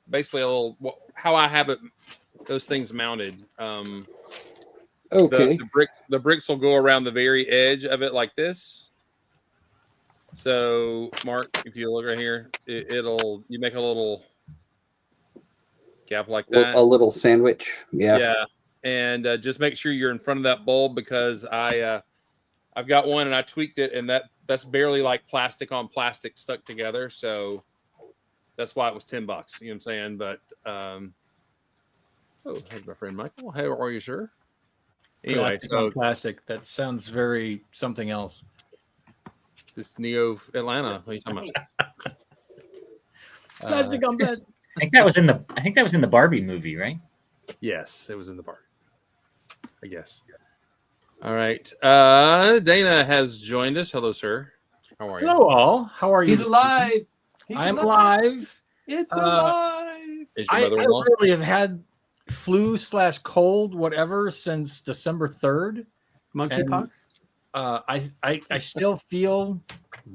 basically a little how I have it, those things mounted. Okay. The bricks will go around the very edge of it like this, So, Mark, if you look right here, you make a little gap like that. A little sandwich. Yeah. Yeah. And just make sure you're in front of that bulb because I've got one and I tweaked it, and that's barely like plastic on plastic stuck together. So that's why it was $10. You know what I'm saying? But oh, there's my friend Michael. How are you, sir? Anyway, Plastic on plastic. That sounds very something else. This Neo Atlanta. What are you talking about? Plastic on plastic. I think that was in the Barbie movie, right? Yes, it was in the bar. I guess. All right. Dana has joined us. Hello, sir. How are you? Hello, all. How are you? He's alive. I'm alive. It's alive. Is your I mother-in-law? really have had flu/cold, whatever, since December 3rd. Monkeypox. I still feel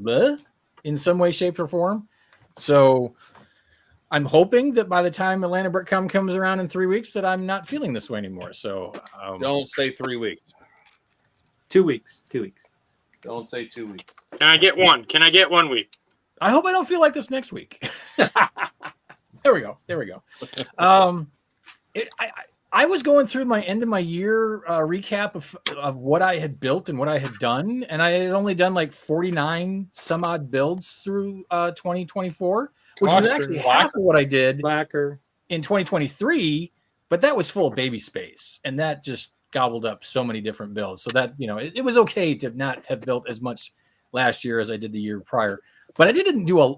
bleh in some way, shape, or form. So I'm hoping that by the time Atlanta BrickCon comes around in 3 weeks, that I'm not feeling this way anymore. So Don't say 3 weeks. 2 weeks. 2 weeks. Don't say 2 weeks. Can I get one? Can I get 1 week? I hope I don't feel like this next week. There we go. I was going through my end of my year recap of what I had built and what I had done, and I had only done like 49 some odd builds through 2024, which was actually half of what I did in 2023. But that was full of baby space, and that just gobbled up so many different builds. So that it was okay to not have built as much last year as I did the year prior. But I didn't do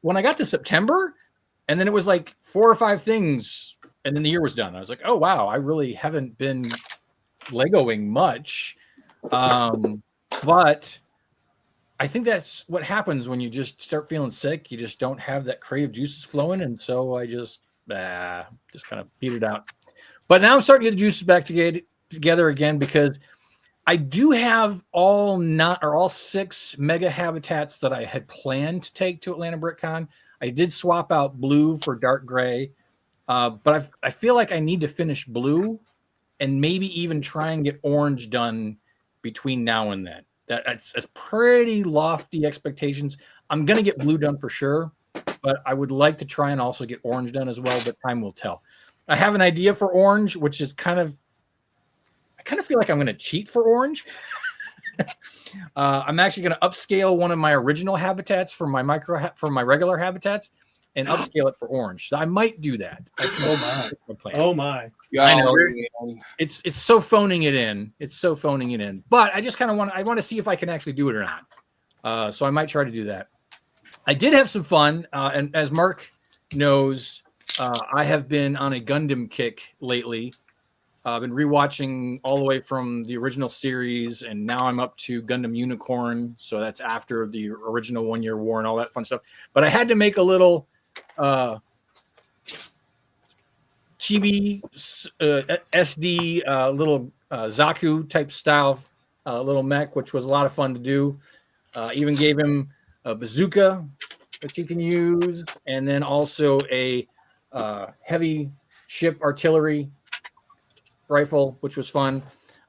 when I got to September, and then it was like 4 or 5 things. And then the year was done. I was like, oh, wow, I really haven't been Legoing much. But I think that's what happens when you just start feeling sick. You just don't have that creative juices flowing. And so I just kind of petered out. But now I'm starting to get the juices back together again because I do have all 6 mega habitats that I had planned to take to Atlanta BrickCon. I did swap out blue for dark gray. But I feel like I need to finish blue and maybe even try and get orange done between now and then. That's pretty lofty expectations. I'm going to get blue done for sure, but I would like to try and also get orange done as well, but time will tell. I have an idea for orange, which is I kind of feel like I'm going to cheat for orange. I'm actually going to upscale one of my original habitats from my regular habitats and upscale it for orange. So I might do that. That's my plan. Oh my! Yeah, I know. It's so phoning it in. But I just kind of want to see if I can actually do it or not. So I might try to do that. I did have some fun, and as Mark knows, I have been on a Gundam kick lately. I've been rewatching all the way from the original series, and now I'm up to Gundam Unicorn. So that's after the original 1 Year War and all that fun stuff. But I had to make a little chibi SD little Zaku type style little mech, which was a lot of fun to do. Even gave him a bazooka that you can use, and then also a heavy ship artillery rifle, which was fun.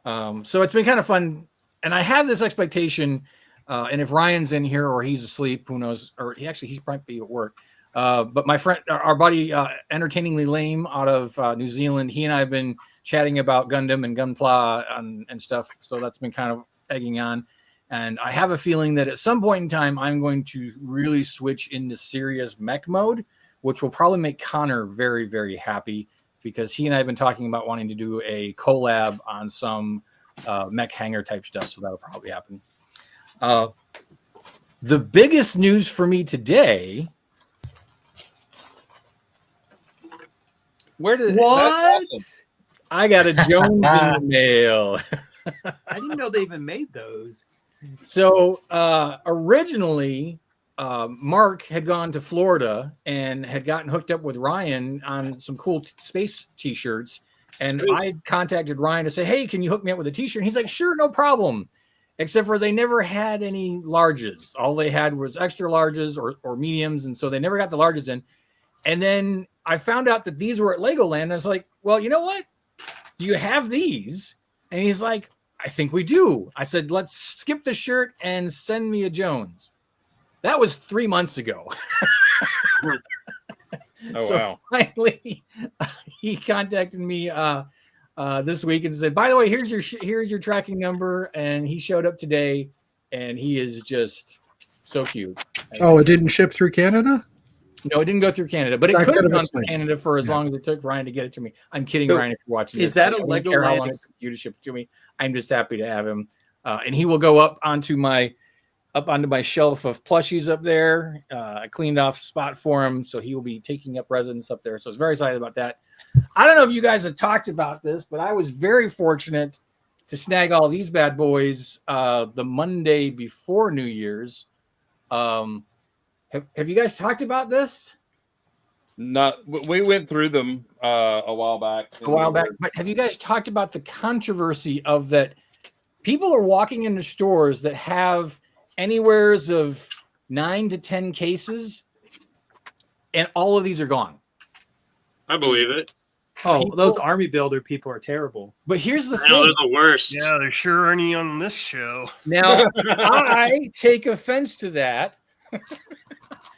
So it's been kind of fun, and I have this expectation. And if Ryan's in here or he's asleep, who knows? Or he might be at work. But my friend, our buddy, Entertainingly Lame out of New Zealand, he and I have been chatting about Gundam and Gunpla and stuff. So that's been kind of egging on. And I have a feeling that at some point in time, I'm going to really switch into serious mech mode, which will probably make Connor very, very happy because he and I have been talking about wanting to do a collab on some mech hanger type stuff. So that'll probably happen. The biggest news for me today. Where did what? Awesome. I got a Jones in the mail. I didn't know they even made those. So originally, Mark had gone to Florida and had gotten hooked up with Ryan on some cool space T-shirts. And I contacted Ryan to say, hey, can you hook me up with a T-shirt? And he's like, sure, no problem. Except for they never had any larges. All they had was extra larges or mediums. And so they never got the larges in. And then I found out that these were at Legoland. And I was like, well, you know what? Do you have these? And he's like, I think we do. I said, let's skip the shirt and send me a Jones. That was 3 months ago. Oh, So wow. finally, he contacted me this week and said, "By the way, here's your tracking number." And he showed up today, and he is just so cute. Oh, it didn't ship through Canada? No, it didn't go through Canada, but it That could could have have gone through explained. Canada for as Yeah. long as it took Ryan to get it to me. I'm kidding, So, Ryan, if you're watching is this. that a I don't Lego care how long Land it took you to ship it to me. I'm just happy to have him. And he will go up onto my shelf of plushies up there. I cleaned off a spot for him, so he will be taking up residence up there. So I was very excited about that. I don't know if you guys have talked about this, but I was very fortunate to snag all these bad boys the Monday before New Year's. Have you guys talked about this? We went through them a while back. But have you guys talked about the controversy of that? People are walking into stores that have anywheres of 9 to 10 cases, and all of these are gone. I believe it. Oh, those army builder people are terrible. But here's the I know thing. they're the worst. Yeah, there sure aren't any on this show. Now, I take offense to that.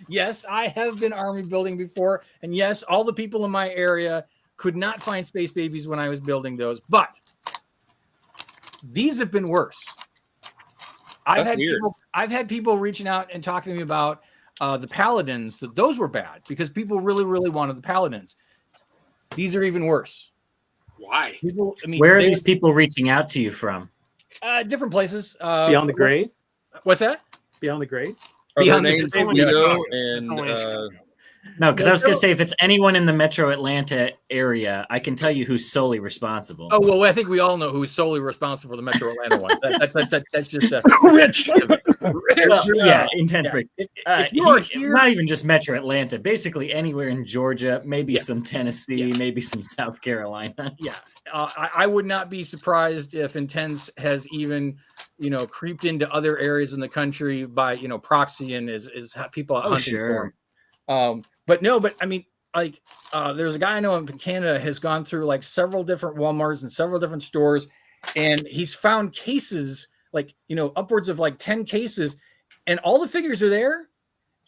Yes, I have been army building before. And yes, all the people in my area could not find space babies when I was building those. But these have been worse. I've had people reaching out and talking to me about the paladins, that those were bad because people really, really wanted the paladins. These are even worse. Why? People, I mean, Where are these people reaching out to you from? Different places. Beyond the grave? What's that? Beyond the grave? Beyond the names grave. Guido It's only a and Chicago. No, because I was going to say, if it's anyone in the metro Atlanta area, I can tell you who's solely responsible. Oh, well, I think we all know who's solely responsible for the Metro Atlanta one. That's just Rich. Well, yeah, intense break. If you are here, not even just metro Atlanta, basically anywhere in Georgia, maybe some Tennessee, maybe some South Carolina. Yeah, I would not be surprised if Intense has even, creeped into other areas in the country by, proxy and is people hunting for them. But I mean, there's a guy I know in Canada has gone through like several different Walmarts and several different stores, and he's found cases upwards of like 10 cases, and all the figures are there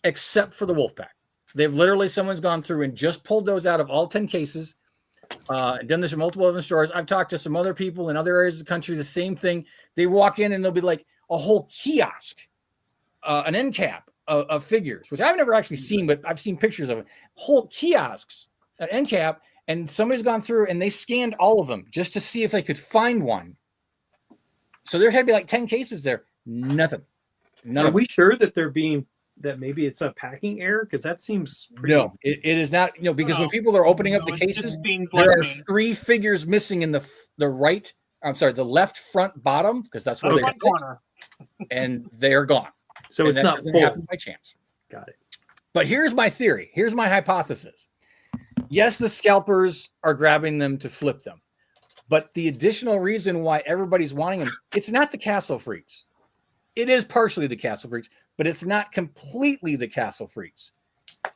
except for the Wolfpack. Someone's gone through and just pulled those out of all 10 cases. Done this in multiple other stores. I've talked to some other people in other areas of the country. The same thing. They walk in and there'll be like a whole kiosk, an end cap of figures, which I've never actually seen, but I've seen pictures of it. Whole kiosks, an end cap, and somebody's gone through and they scanned all of them just to see if they could find one. So there had to be like 10 cases there. Nothing. Are we sure that that maybe it's a packing error? Because that seems pretty... No, it is not. Because when people are opening up the cases, there are 3 figures missing in the left front bottom, because that's where they sit, and they are gone. So it's not full by chance. Got it. But here's my theory. Here's my hypothesis. Yes, the scalpers are grabbing them to flip them, but the additional reason why everybody's wanting them, it's not the castle freaks. It is partially the castle freaks, but it's not completely the castle freaks.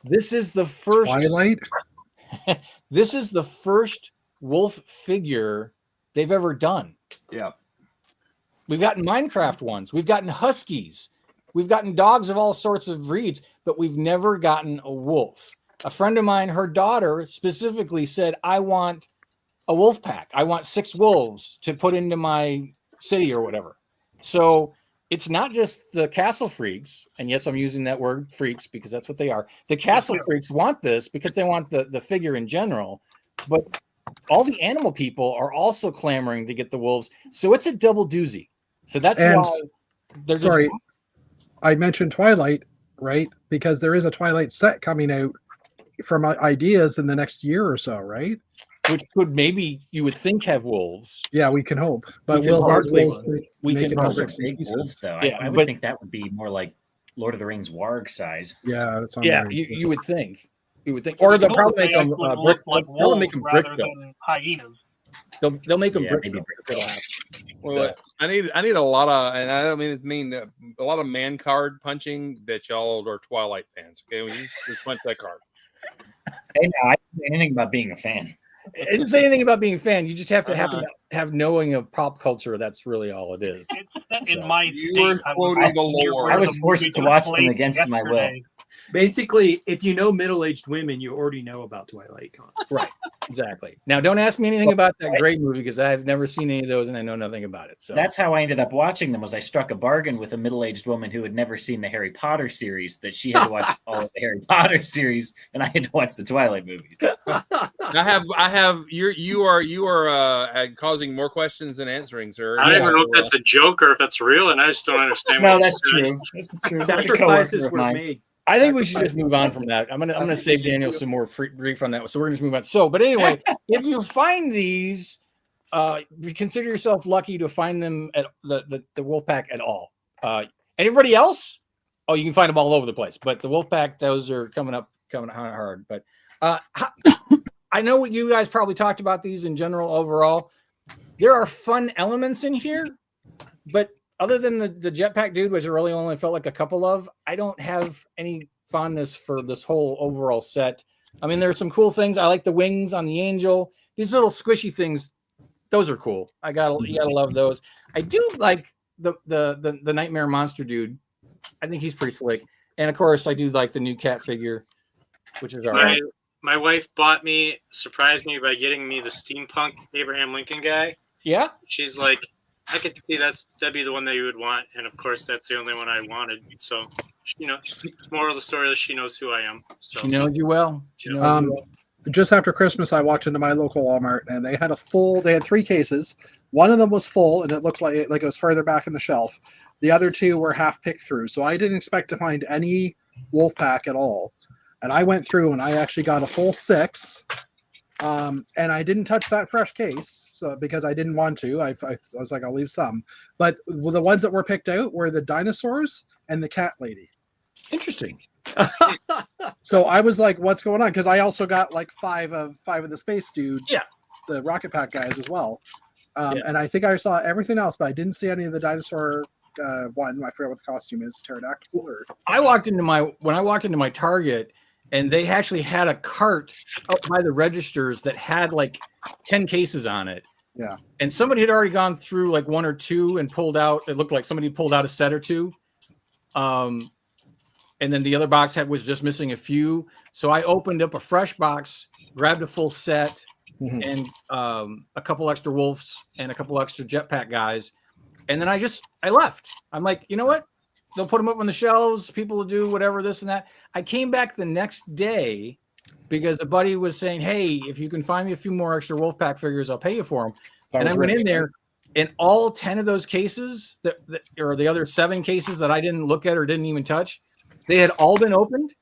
This is the first Twilight. This is the first wolf figure they've ever done. Yeah. We've gotten Minecraft ones. We've gotten huskies. We've gotten dogs of all sorts of breeds, but we've never gotten a wolf. A friend of mine, her daughter specifically said, I want a wolf pack. I want 6 wolves to put into my city or whatever. So it's not just the castle freaks. And yes, I'm using that word freaks because that's what they are. The castle freaks want this because they want the figure in general, but all the animal people are also clamoring to get the wolves. So it's a double doozy. So that's why they're sorry. I mentioned Twilight, right? Because there is a Twilight set coming out from ideas in the next year or so, right? Which could maybe you would think have wolves. Yeah, we can hope. But We can wolves, though. Yeah, I would think that would be more like Lord of the Rings warg size. Yeah, that's you would think. You would think, or they'll probably make them brick. They'll make them brick than hyenas. They'll make them brick. Well, I need a lot of, and I don't mean a lot of man card punching that y'all are Twilight fans. Okay, we just punch that card. Hey, no, I didn't say anything about being a fan. I didn't say anything about being a fan. You just have to have knowing of pop culture. That's really all it is. set in my You state. were quoting the lore. I was forced to watch them against my will. Basically, if you know middle-aged women, you already know about Twilight. Right. Exactly. Now, don't ask me anything about that Grey movie because I've never seen any of those and I know nothing about it. So That's how I ended up watching them. Was I struck a bargain with a middle-aged woman who had never seen the Harry Potter series, that she had to watch all of the Harry Potter series, and I had to watch the Twilight movies. I have. You are causing more questions than answering, sir. I don't even know if that's a joke or if that's real, and I just don't understand. No, what that's you said. true. That's true. Sacrifices Of were mine. made. I think we should just move on from that. I'm gonna save Daniel some more brief on that. So we're gonna just move on. So, but anyway, if you find these, you consider yourself lucky to find them at the Wolfpack at all. Anybody else? Oh, you can find them all over the place. But the Wolfpack, those are coming hard. But I know what you guys probably talked about these in general overall. There are fun elements in here, but other than the jetpack dude, which I really only felt like a couple of, I don't have any fondness for this whole overall set. I mean, there are some cool things. I like the wings on the Angel. These little squishy things, those are cool. You gotta love those. I do like the Nightmare Monster dude. I think he's pretty slick. And of course, I do like the new cat figure, which is all right. My wife surprised me by getting me the steampunk Abraham Lincoln guy. Yeah. She's like, I could see that'd be the one that you would want, and of course that's the only one I wanted. So, moral of the story is she knows who I am. So She knows you well. She knows you well. Just after Christmas, I walked into my local Walmart and they had 3 cases. One of them was full and it looked like it was further back in the shelf. The other 2 were half picked through. So I didn't expect to find any Wolfpack at all. And I went through and I actually got a full 6. And I didn't touch that fresh case because I didn't want to. I was like, I'll leave some. But the ones that were picked out were the dinosaurs and the cat lady. Interesting. So I was like, what's going on? Because I also got like 5 of the space dude. Yeah. The Rocket Pack guys as well. And I think I saw everything else, but I didn't see any of the dinosaur one. I forget what the costume is. Pterodactyl or... Yeah. And somebody had already gone through like 1 or 2 and pulled out. It looked like somebody pulled out a set or 2. And then the other box was just missing a few. So I opened up a fresh box, grabbed a full set, and a couple extra wolves and a couple extra jetpack guys. And then I left. I'm like, you know what? They'll put them up on the shelves. People will do whatever, this and that. I came back the next day because a buddy was saying, hey, if you can find me a few more extra Wolfpack figures, I'll pay you for them. And I went in there, and all 10 of those cases, or the other 7 cases that I didn't look at or didn't even touch, they had all been opened,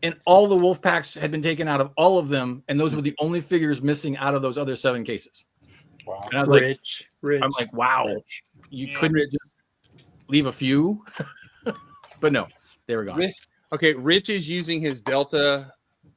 and all the Wolfpacks had been taken out of all of them, and those were the only figures missing out of those other 7 cases. Wow. And I was Rich. I'm like, wow, you couldn't just leave a few? But no, they were gone. Rich is using his Delta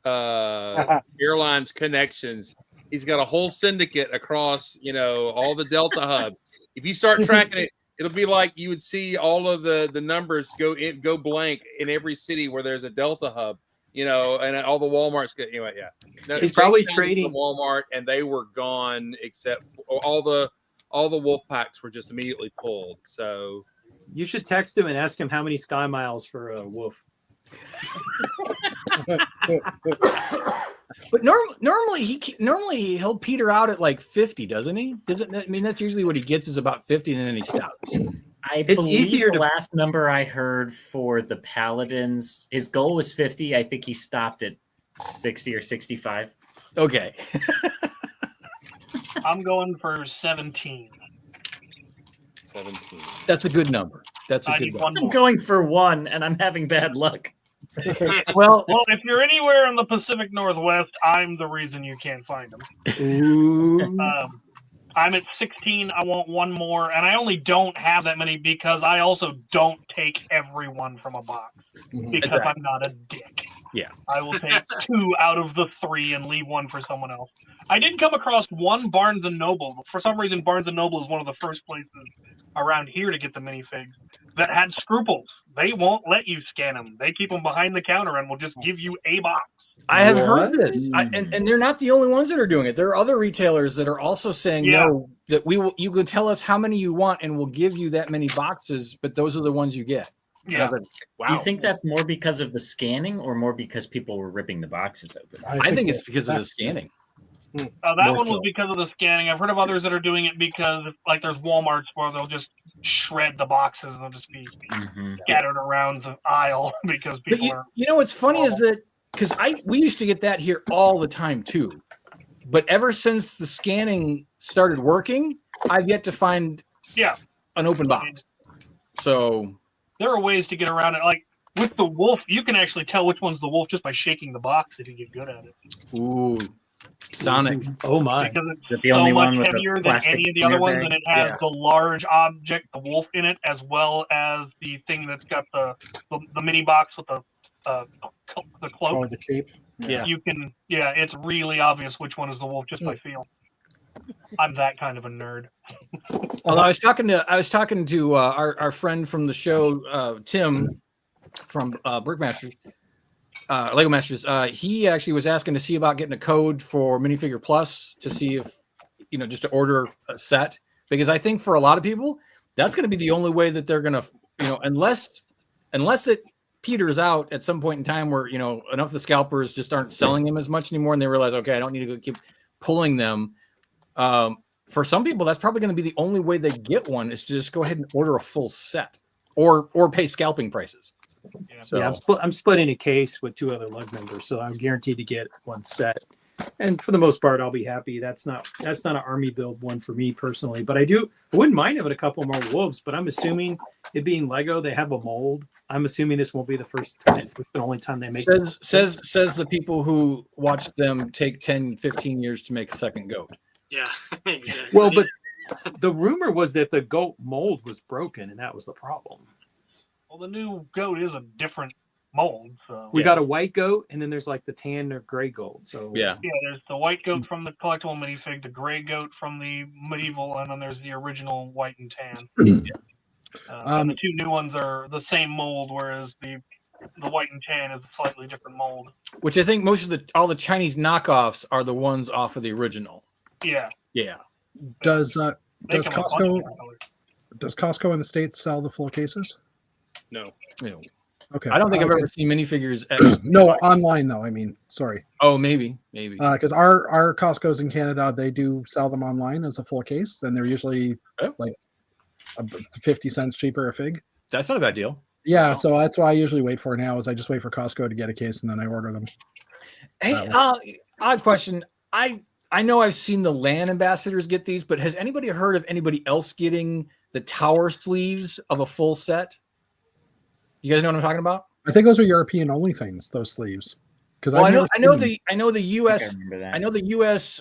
Airlines connections. He's got a whole syndicate across, all the Delta hubs. If you start tracking it, it'll be like you would see all of the numbers go blank in every city where there's a Delta hub, and all the Walmarts get anyway. Yeah, no, he's probably trading Walmart, and they were gone except for all the Wolfpacks were just immediately pulled. So you should text him and ask him how many sky miles for a wolf. But normally he'll peter out at like 50, doesn't he? I mean, that's usually what he gets is about 50, and then he stops. It's easier. The last number I heard for the Paladins, his goal was 50. I think he stopped at 60 or 65. Okay. I'm going for 17. 17. That's a good number. That's a good number. I'm going for 1, and I'm having bad luck. Well, if you're anywhere in the Pacific Northwest, I'm the reason you can't find them. Ooh. I'm at 16. I want 1 more, and I only don't have that many because I also don't take everyone from a box because I'm not a dick. Yeah, I will take 2 out of the 3 and leave 1 for someone else. I did come across one Barnes & Noble. For some reason, Barnes & Noble is one of the first places around here to get the minifigs that had scruples. They won't let you scan them. They keep them behind the counter and will just give you a box. I have heard What? this, and they're not the only ones that are doing it. There are other retailers that are also saying no. That you can tell us how many you want, and we'll give you that many boxes, but those are the ones you get. And I was like, wow. Do you think that's more because of the scanning, or more because people were ripping the boxes open? I think it's because of the scanning. That one was because of the scanning. I've heard of others that are doing it because, like, there's Walmarts where they'll just shred the boxes and they'll just be scattered around the aisle because people are. You know what's funny is that because we used to get that here all the time too, but ever since the scanning started working, I've yet to find an open box. So there are ways to get around it. Like with the wolf, you can actually tell which one's the wolf just by shaking the box if you get good at it. Ooh. Sonic. Oh my! Because it's the so only much one with heavier the than plastic any of the other ones, bag? and it has the large object, the wolf, in it, as well as the thing that's got the mini box with the cloak. Oh, the cape. Yeah. You can. Yeah, it's really obvious which one is the wolf just by feel. I'm that kind of a nerd. Although I was talking to our friend from the show, Tim from Brickmasters. Lego Masters. He actually was asking to see about getting a code for Minifigure Plus to see if, just to order a set, because I think for a lot of people, that's going to be the only way that they're going to, unless it peters out at some point in time where, enough of the scalpers just aren't selling them as much anymore. And they realize, okay, I don't need to keep pulling them. For some people, that's probably going to be the only way they get one is to just go ahead and order a full set or pay scalping prices. So yeah, I'm splitting a case with 2 other lug members, so I'm guaranteed to get one set. And for the most part, I'll be happy. That's not an army build one for me personally, but I wouldn't mind having a couple more wolves. But I'm assuming it being Lego, they have a mold. I'm assuming this won't be the first and only time they make. Says the people who watched them take 10, 15 years to make a second goat. Yeah, exactly. Well, but the rumor was that the goat mold was broken, and that was the problem. Well, the new goat is a different mold. So we got a white goat, and then there's like the tan or gray goat. So yeah, there's the white goat from the collectible minifig, the gray goat from the medieval, and then there's the original white and tan. And the 2 new ones are the same mold, whereas the white and tan is a slightly different mold. Which I think most of all the Chinese knockoffs are the ones off of the original. Yeah. Yeah. Does Costco in the States sell the full cases? No. Okay. I don't think I've ever seen minifigures. No, online though. I mean, sorry. Oh, maybe. Because our Costco's in Canada, they do sell them online as a full case, and they're usually like 50 cents cheaper a fig. That's not a bad deal. Yeah, so that's why I usually wait for now. Is I just wait for Costco to get a case and then I order them. Hey, odd question. I know I've seen the LAN ambassadors get these, but has anybody heard of anybody else getting the tower sleeves of a full set? You guys know what I'm talking about? I think those are European only things. Those sleeves, because I know the US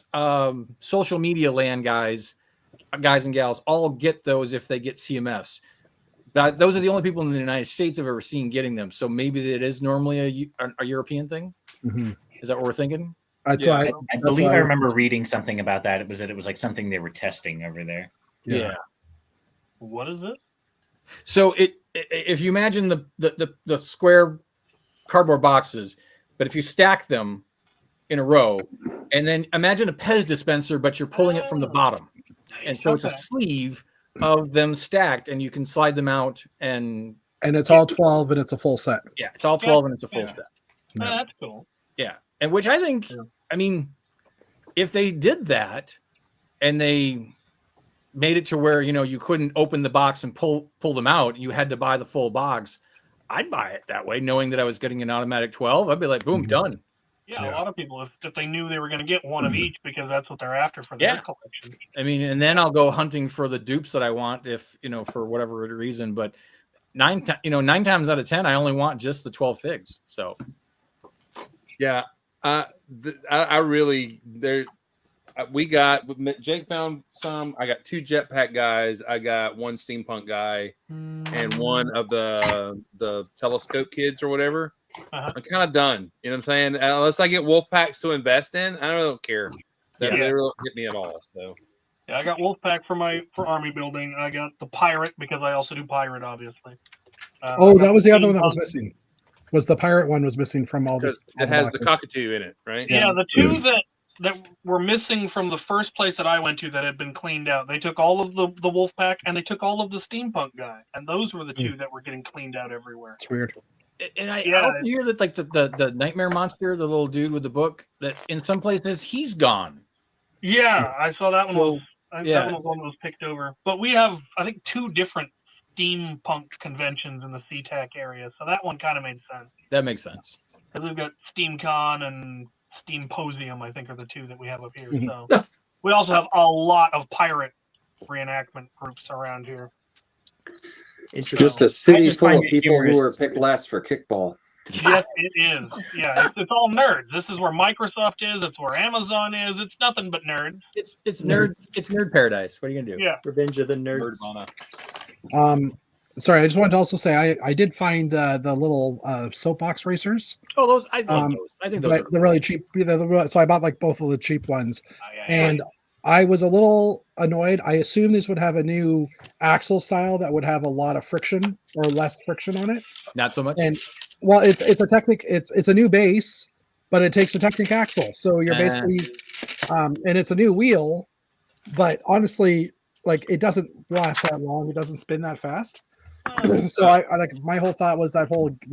social media LAN guys and gals all get those if they get CMFs. Those are the only people in the United States I've ever seen getting them. So maybe it is normally a European thing. Mm-hmm. Is that what we're thinking? I believe I remember reading something about that. It was like something they were testing over there. Yeah. What is it? So if you imagine the square cardboard boxes, but if you stack them in a row, and then imagine a Pez dispenser, but you're pulling it from the bottom, and so it's a sleeve of them stacked, and you can slide them out, and it's all 12, and it's a full set. Yeah, it's all 12, and it's a full set. Yeah. That's cool. Yeah, and which I think, I mean, if they did that, and they made it to where you couldn't open the box and pull them out, you had to buy the full box, I'd buy it that way, knowing that I was getting an automatic 12. I'd be like, boom, done. Yeah, a lot of people, if they knew they were going to get one of each, because that's what they're after for their collection. I mean, and then I'll go hunting for the dupes that I want, if for whatever reason. But 9 times out of 10, I only want just the 12 figs. So yeah, I really there. Jake found some. I got 2 jetpack guys. I got 1 steampunk guy, and 1 of the telescope kids or whatever. I'm kind of done. You know what I'm saying? Unless I get wolf packs to invest in, I don't care. They really don't hit me at all. So yeah, I got wolf pack for army building. I got the pirate because I also do pirate, obviously. That was the other one that was missing. Was the pirate one was missing from all the? Because all it has the boxes. cockatoo in it, right? Yeah, the two that were missing from the first place that I went to that had been cleaned out. They took all of the wolf pack and they took all of the steampunk guy, and those were the two that were getting cleaned out everywhere. It's weird. And I also hear that like the nightmare monster, the little dude with the book, that in some places he's gone. Yeah, I saw that one. That yeah. one was one that was picked over. But we have, I think, 2 different steampunk conventions in the SeaTac area, so that one kind of made sense. That makes sense. Because we've got SteamCon and Steamposium, I think, are the 2 that we have up here. So we also have a lot of pirate reenactment groups around here. Just a city full of people who were picked last for kickball. Yes, it is. Yeah, it's all nerds. This is where Microsoft is. It's where Amazon is. It's nothing but nerds. It's nerds. It's nerd paradise. What are you gonna do? Yeah, Revenge of the Nerds. Sorry, I just wanted to also say I did find the little soapbox racers. Oh, those I love those. I think those they're really cheap. So I bought like both of the cheap ones, and I was a little annoyed. I assumed this would have a new axle style that would have a lot of friction or less friction on it. Not so much. And well, it's a Technic. It's a new base, but it takes a Technic axle. So you're basically, and it's a new wheel, but honestly, like it doesn't last that long. It doesn't spin that fast. So I like my whole thought was the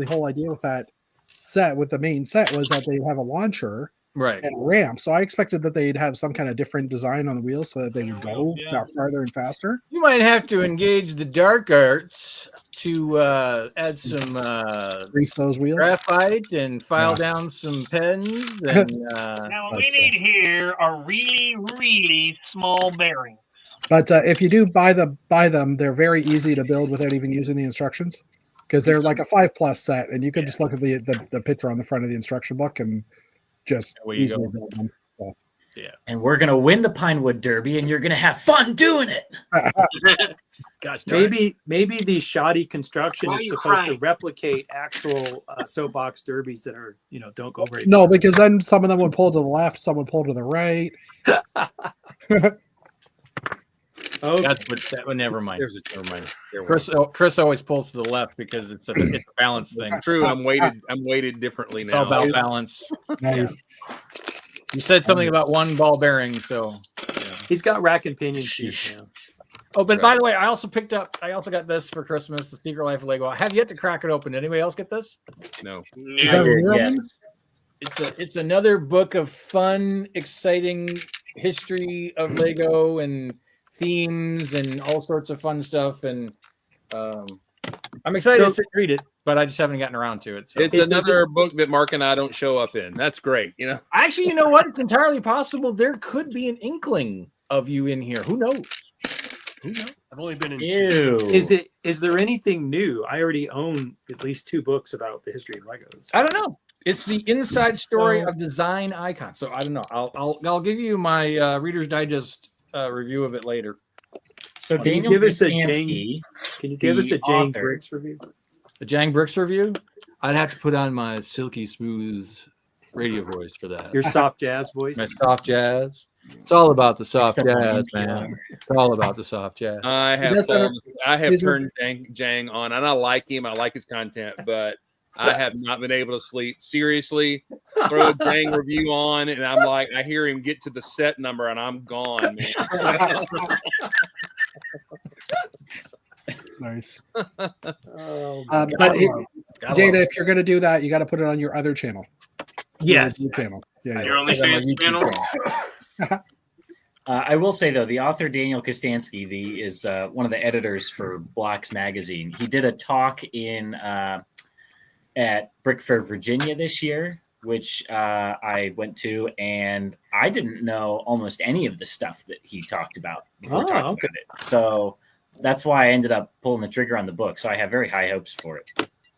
whole idea with that set, with the main set, was that they'd have a launcher. Right. And a ramp. So I expected that they'd have some kind of different design on the wheels so that they would go farther and faster. You might have to engage the dark arts to add some grease those wheels, graphite, and file down some pens. And now what we need here are really, really small bearings. But if you do buy them, they're very easy to build without even using the instructions, because they're like a 5+ set, and you can just look at the picture on the front of the instruction book and just easily build them. So. Yeah. And we're gonna win the Pinewood Derby, and you're gonna have fun doing it. Gosh, maybe the shoddy construction is supposed to replicate actual soapbox derbies that are, don't go very far. Because then some of them would pull to the left, some would pull to the right. Oh, that would never mind. Never mind. Chris always pulls to the left because it's a balance thing. It's true. I'm weighted differently now. It's all about balance. Nice. You said something about one ball bearing, so he's got rack and pinion shoes now. Oh, but by the way, I also got this for Christmas, the Secret Life of Lego. I have yet to crack it open. Did anybody else get this? No. Yes. It's another book of fun, exciting history of Lego and themes and all sorts of fun stuff, and I'm excited to read it, but I just haven't gotten around to it. So. It's another book that Mark and I don't show up in. That's great, Actually, you know what? It's entirely possible there could be an inkling of you in here. Who knows? I've only been in. Ew. Is there anything new? I already own at least 2 books about the history of Legos. I don't know. It's the inside story of design icons. So I don't know. I'll give you my Reader's Digest review of it later. So can you give us a Jang Bricks review? The Jang Bricks review? I'd have to put on my silky smooth radio voice for that. Your soft jazz voice? My soft jazz. It's all about the soft jazz, man. It's all about the soft jazz. I have turned Jang on, and I like him. I like his content, but I have not been able to sleep. Seriously, throw a Jang review on, and I'm like, I hear him get to the set number, and I'm gone, man. Nice. Dana, if you're going to do that, you got to put it on your other channel. Yes. Channel. Yeah. Your OnlyFans channel. I will say though, the author Daniel Kostanski is one of the editors for Blocks magazine. He did a talk at Brick Fair, Virginia this year, which I went to, and I didn't know almost any of the stuff that he talked about before talking about it. So that's why I ended up pulling the trigger on the book. So I have very high hopes for it.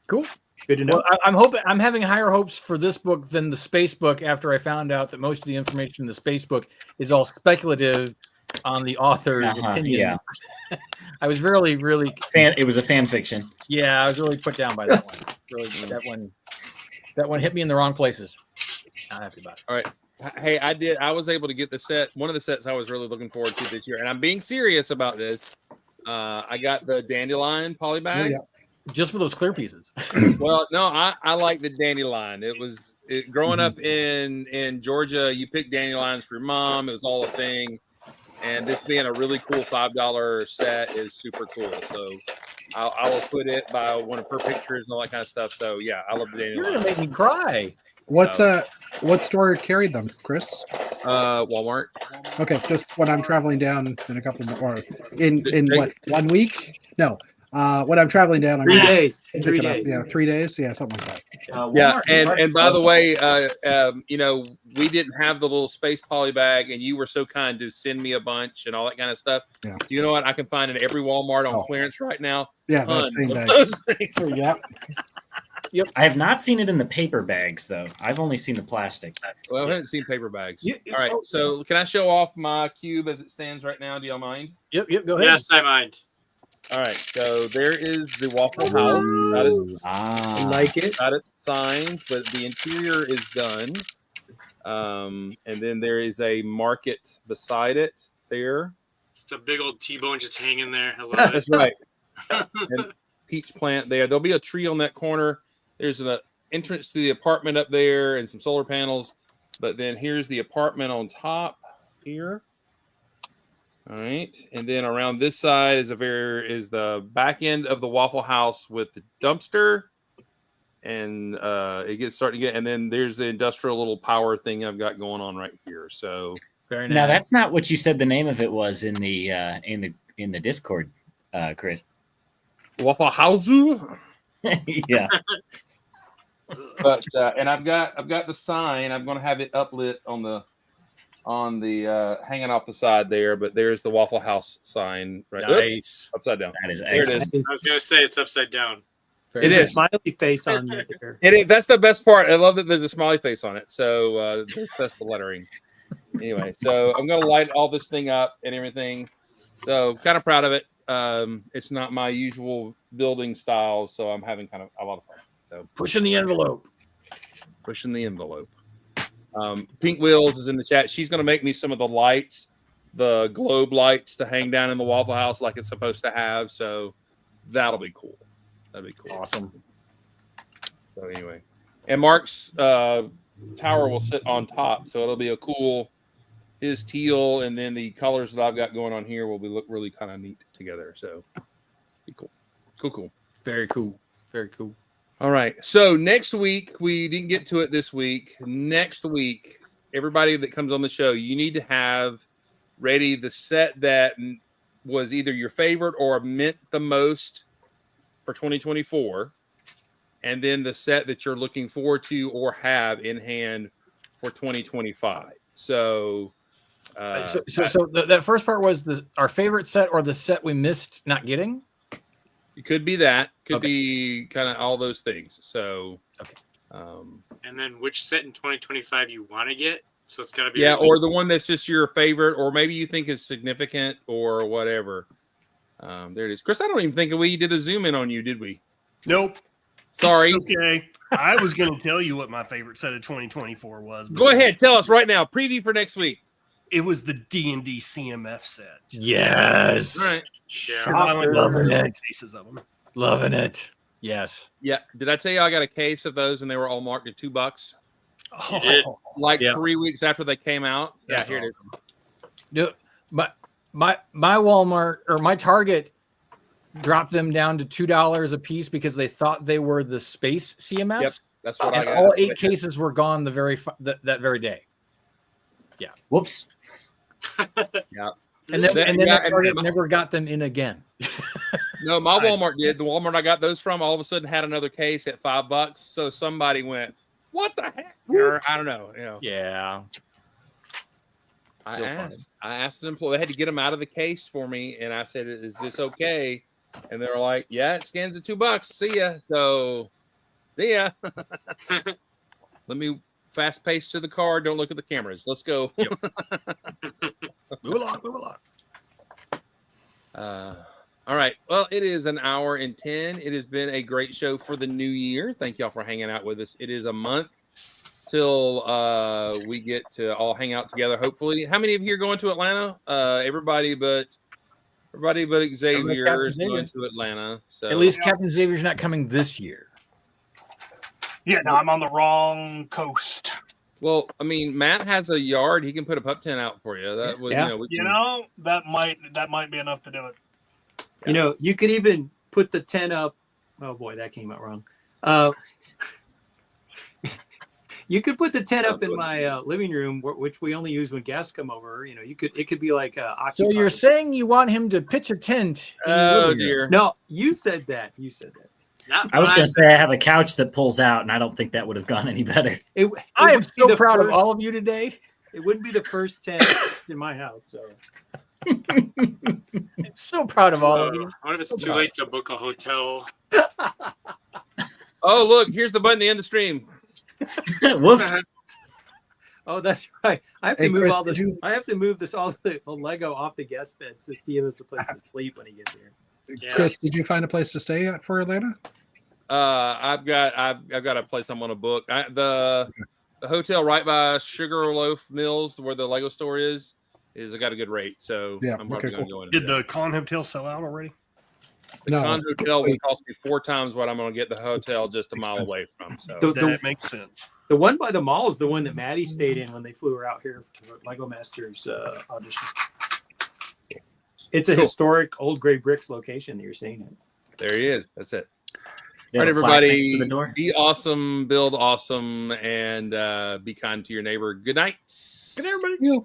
Cool. Good to know. Well, I'm having higher hopes for this book than the space book after I found out that most of the information in the space book is all speculative on the author's opinion. Yeah. I was really it was a fan fiction. Yeah, I was really put down by that one. Really, that one hit me in the wrong places. Not happy about it. All right. Hey, I was able to get the set. One of the sets I was really looking forward to this year, and I'm being serious about this. I got the Dandelion polybag. just for those clear pieces. Well, no, I like the dandelion. Growing up in Georgia, you picked dandelions for your mom. It was all a thing. And this being a really cool $5 set is super cool. So I will put it by one of her pictures and all that kind of stuff. So yeah, I love the You're dandelion. gonna make me cry. What store carried them, Chris? Walmart. Okay, just when I'm traveling down in a couple more, or in what, 1 week? No, when I'm traveling down, I'm 3 gonna days. pick 3 it up. days. Yeah, 3 days. Yeah, something like that. Yeah, Walmart- and by the way, we didn't have the little space poly bag, and you were so kind to send me a bunch and all that kind of stuff. Yeah. You know what? I can find in every Walmart on clearance right now. Yeah, that Tons same of bag. those things. Yeah. I have not seen it in the paper bags though. I've only seen the plastic. Well, I haven't seen paper bags. You- All right, so can I show off my cube as it stands right now? Do y'all mind? Yep. Go ahead. Yes, I mind. All right, so there is the Waffle House. I like it. Got it signed, but the interior is done. And then there is a market beside it there. Just a big old T-bone just hanging there. I love it. That's right. And peach plant there. There'll be a tree on that corner. There's an entrance to the apartment up there and some solar panels. But then here's the apartment on top here. All right, and then around this side is the back end of the Waffle House with the dumpster, and it gets starting to get. And then there's the industrial little power thing I've got going on right here. So Very nice. Now that's not what you said the name of it was in the Discord, Chris. Waffle House. Yeah. But and I've got the sign. I'm going to have it uplit on the hanging off the side there. But there's the Waffle House sign right Nice. upside down. That is There it excellent. is. I was going to say it's upside down. It There's is. a smiley face on there. It is. That's the best part. I love that there's a smiley face on it. So that's the lettering. Anyway, so I'm going to light all this thing up and everything. So kind of proud of it. It's not my usual building style, so I'm having kind of a lot of fun. So Pushing the envelope. pushing the envelope. Pink Wheels is in the chat. She's going to make me some of the lights, the globe lights to hang down in the Waffle House like it's supposed to have. So that'll be cool. That'd be cool. Awesome. So anyway, and Mark's tower will sit on top, so it'll be a cool. His teal and then the colors that I've got going on here will look really kind of neat together. So be cool. Cool. Very cool. Very cool. All right. So next week, we didn't get to it this week. Next week, everybody that comes on the show, you need to have ready the set that was either your favorite or meant the most for 2024. And then the set that you're looking forward to or have in hand for 2025. So that first part was our favorite set or the set we missed not getting. it could be that. Could Okay. be kind of all those things. So Okay. And then which set in 2025 you want to get. So it's got to be yeah, at or least- the one that's just your favorite, or maybe you think is significant or whatever. There it is. Chris, I don't even think we did a zoom in on you, did we? Nope. Sorry. Okay. I was going to tell you what my favorite set of 2024 was. but Go ahead. Tell us right now. Preview for next week. It was the D&D CMF set. Yes. All right. Yeah. I only Loving got it. cases of them. Loving it. Yes. Yeah. Did I tell you I got a case of those and they were all marked at $2? You did? Like Yeah. 3 weeks after they came out. Yeah, That's here it is. No, my Walmart or my Target dropped them down to $2 a piece because they thought they were the space CMFs. Yep, that's what I And got. all That's what 8 I got. cases were gone that very day. Whoops. Yeah. And then, That- and then yeah, that Target and- never got them in again. No, my Walmart did. The Walmart I got those from all of a sudden had another case at $5. So somebody went, "What the heck?" Or, I don't know. You know, Yeah. I asked an employee. They had to get them out of the case for me, and I said, "Is this okay?" And they were like, "Yeah, it scans at $2. See ya." So, see ya. Let me fast pace to the car. Don't look at the cameras. Let's go. Move along. All right. Well, it is an hour and 10. It has been a great show for the new year. Thank y'all for hanging out with us. It is a month till we get to all hang out together, hopefully. How many of you are going to Atlanta? Everybody but Everybody but Xavier Captain is Xavier. going to Atlanta. So At least Captain Xavier's not coming this year. Yeah, no, I'm on the wrong coast. well, I mean, Matt has a yard. He can put a pup tent out for you. That was, Yeah. you know, we You can, know, that might be enough to do it. You know, you could even put the tent up. Oh boy, that came out wrong. You could put the tent up in my living room, which we only use when guests come over. You know, it could be like So occupied. you're saying you want him to pitch a tent? In your oh living room? dear. No, you said that. You said that. Not I was mine. going to say I have a couch that pulls out, and I don't think that would have gone any better. It I am wouldn't be so the proud of first- all of you today. It wouldn't be the first tent in my house. So I'm so proud of all of you. What if it's So too proud. late to book a hotel? Oh, look, here's the button to end the stream. Whoops. oh, that's right. I have to Hey, move Chris, all did this. you- I have to move all the Lego off the guest bed so Steve has a place to sleep when he gets here. Yeah. Chris, did you find a place to stay at for Atlanta? I've got a place I'm on a book. The hotel right by Sugarloaf Mills, where the Lego store is I got a good rate. So Yeah, I'm probably okay, going to go in. Did the Con Hotel sell out already? The Con Hotel will cost me 4 times what I'm going to get the hotel just a mile away from. So That makes sense. The one by the mall is the one that Maddie stayed in when they flew her out here for Lego Masters audition. It's a Cool. historic old gray bricks location that you're staying in. there he is. That's it. You All have right, a plaque next to everybody. the door? Be awesome, build awesome, and be kind to your neighbor. Good night. Good night, everybody. You.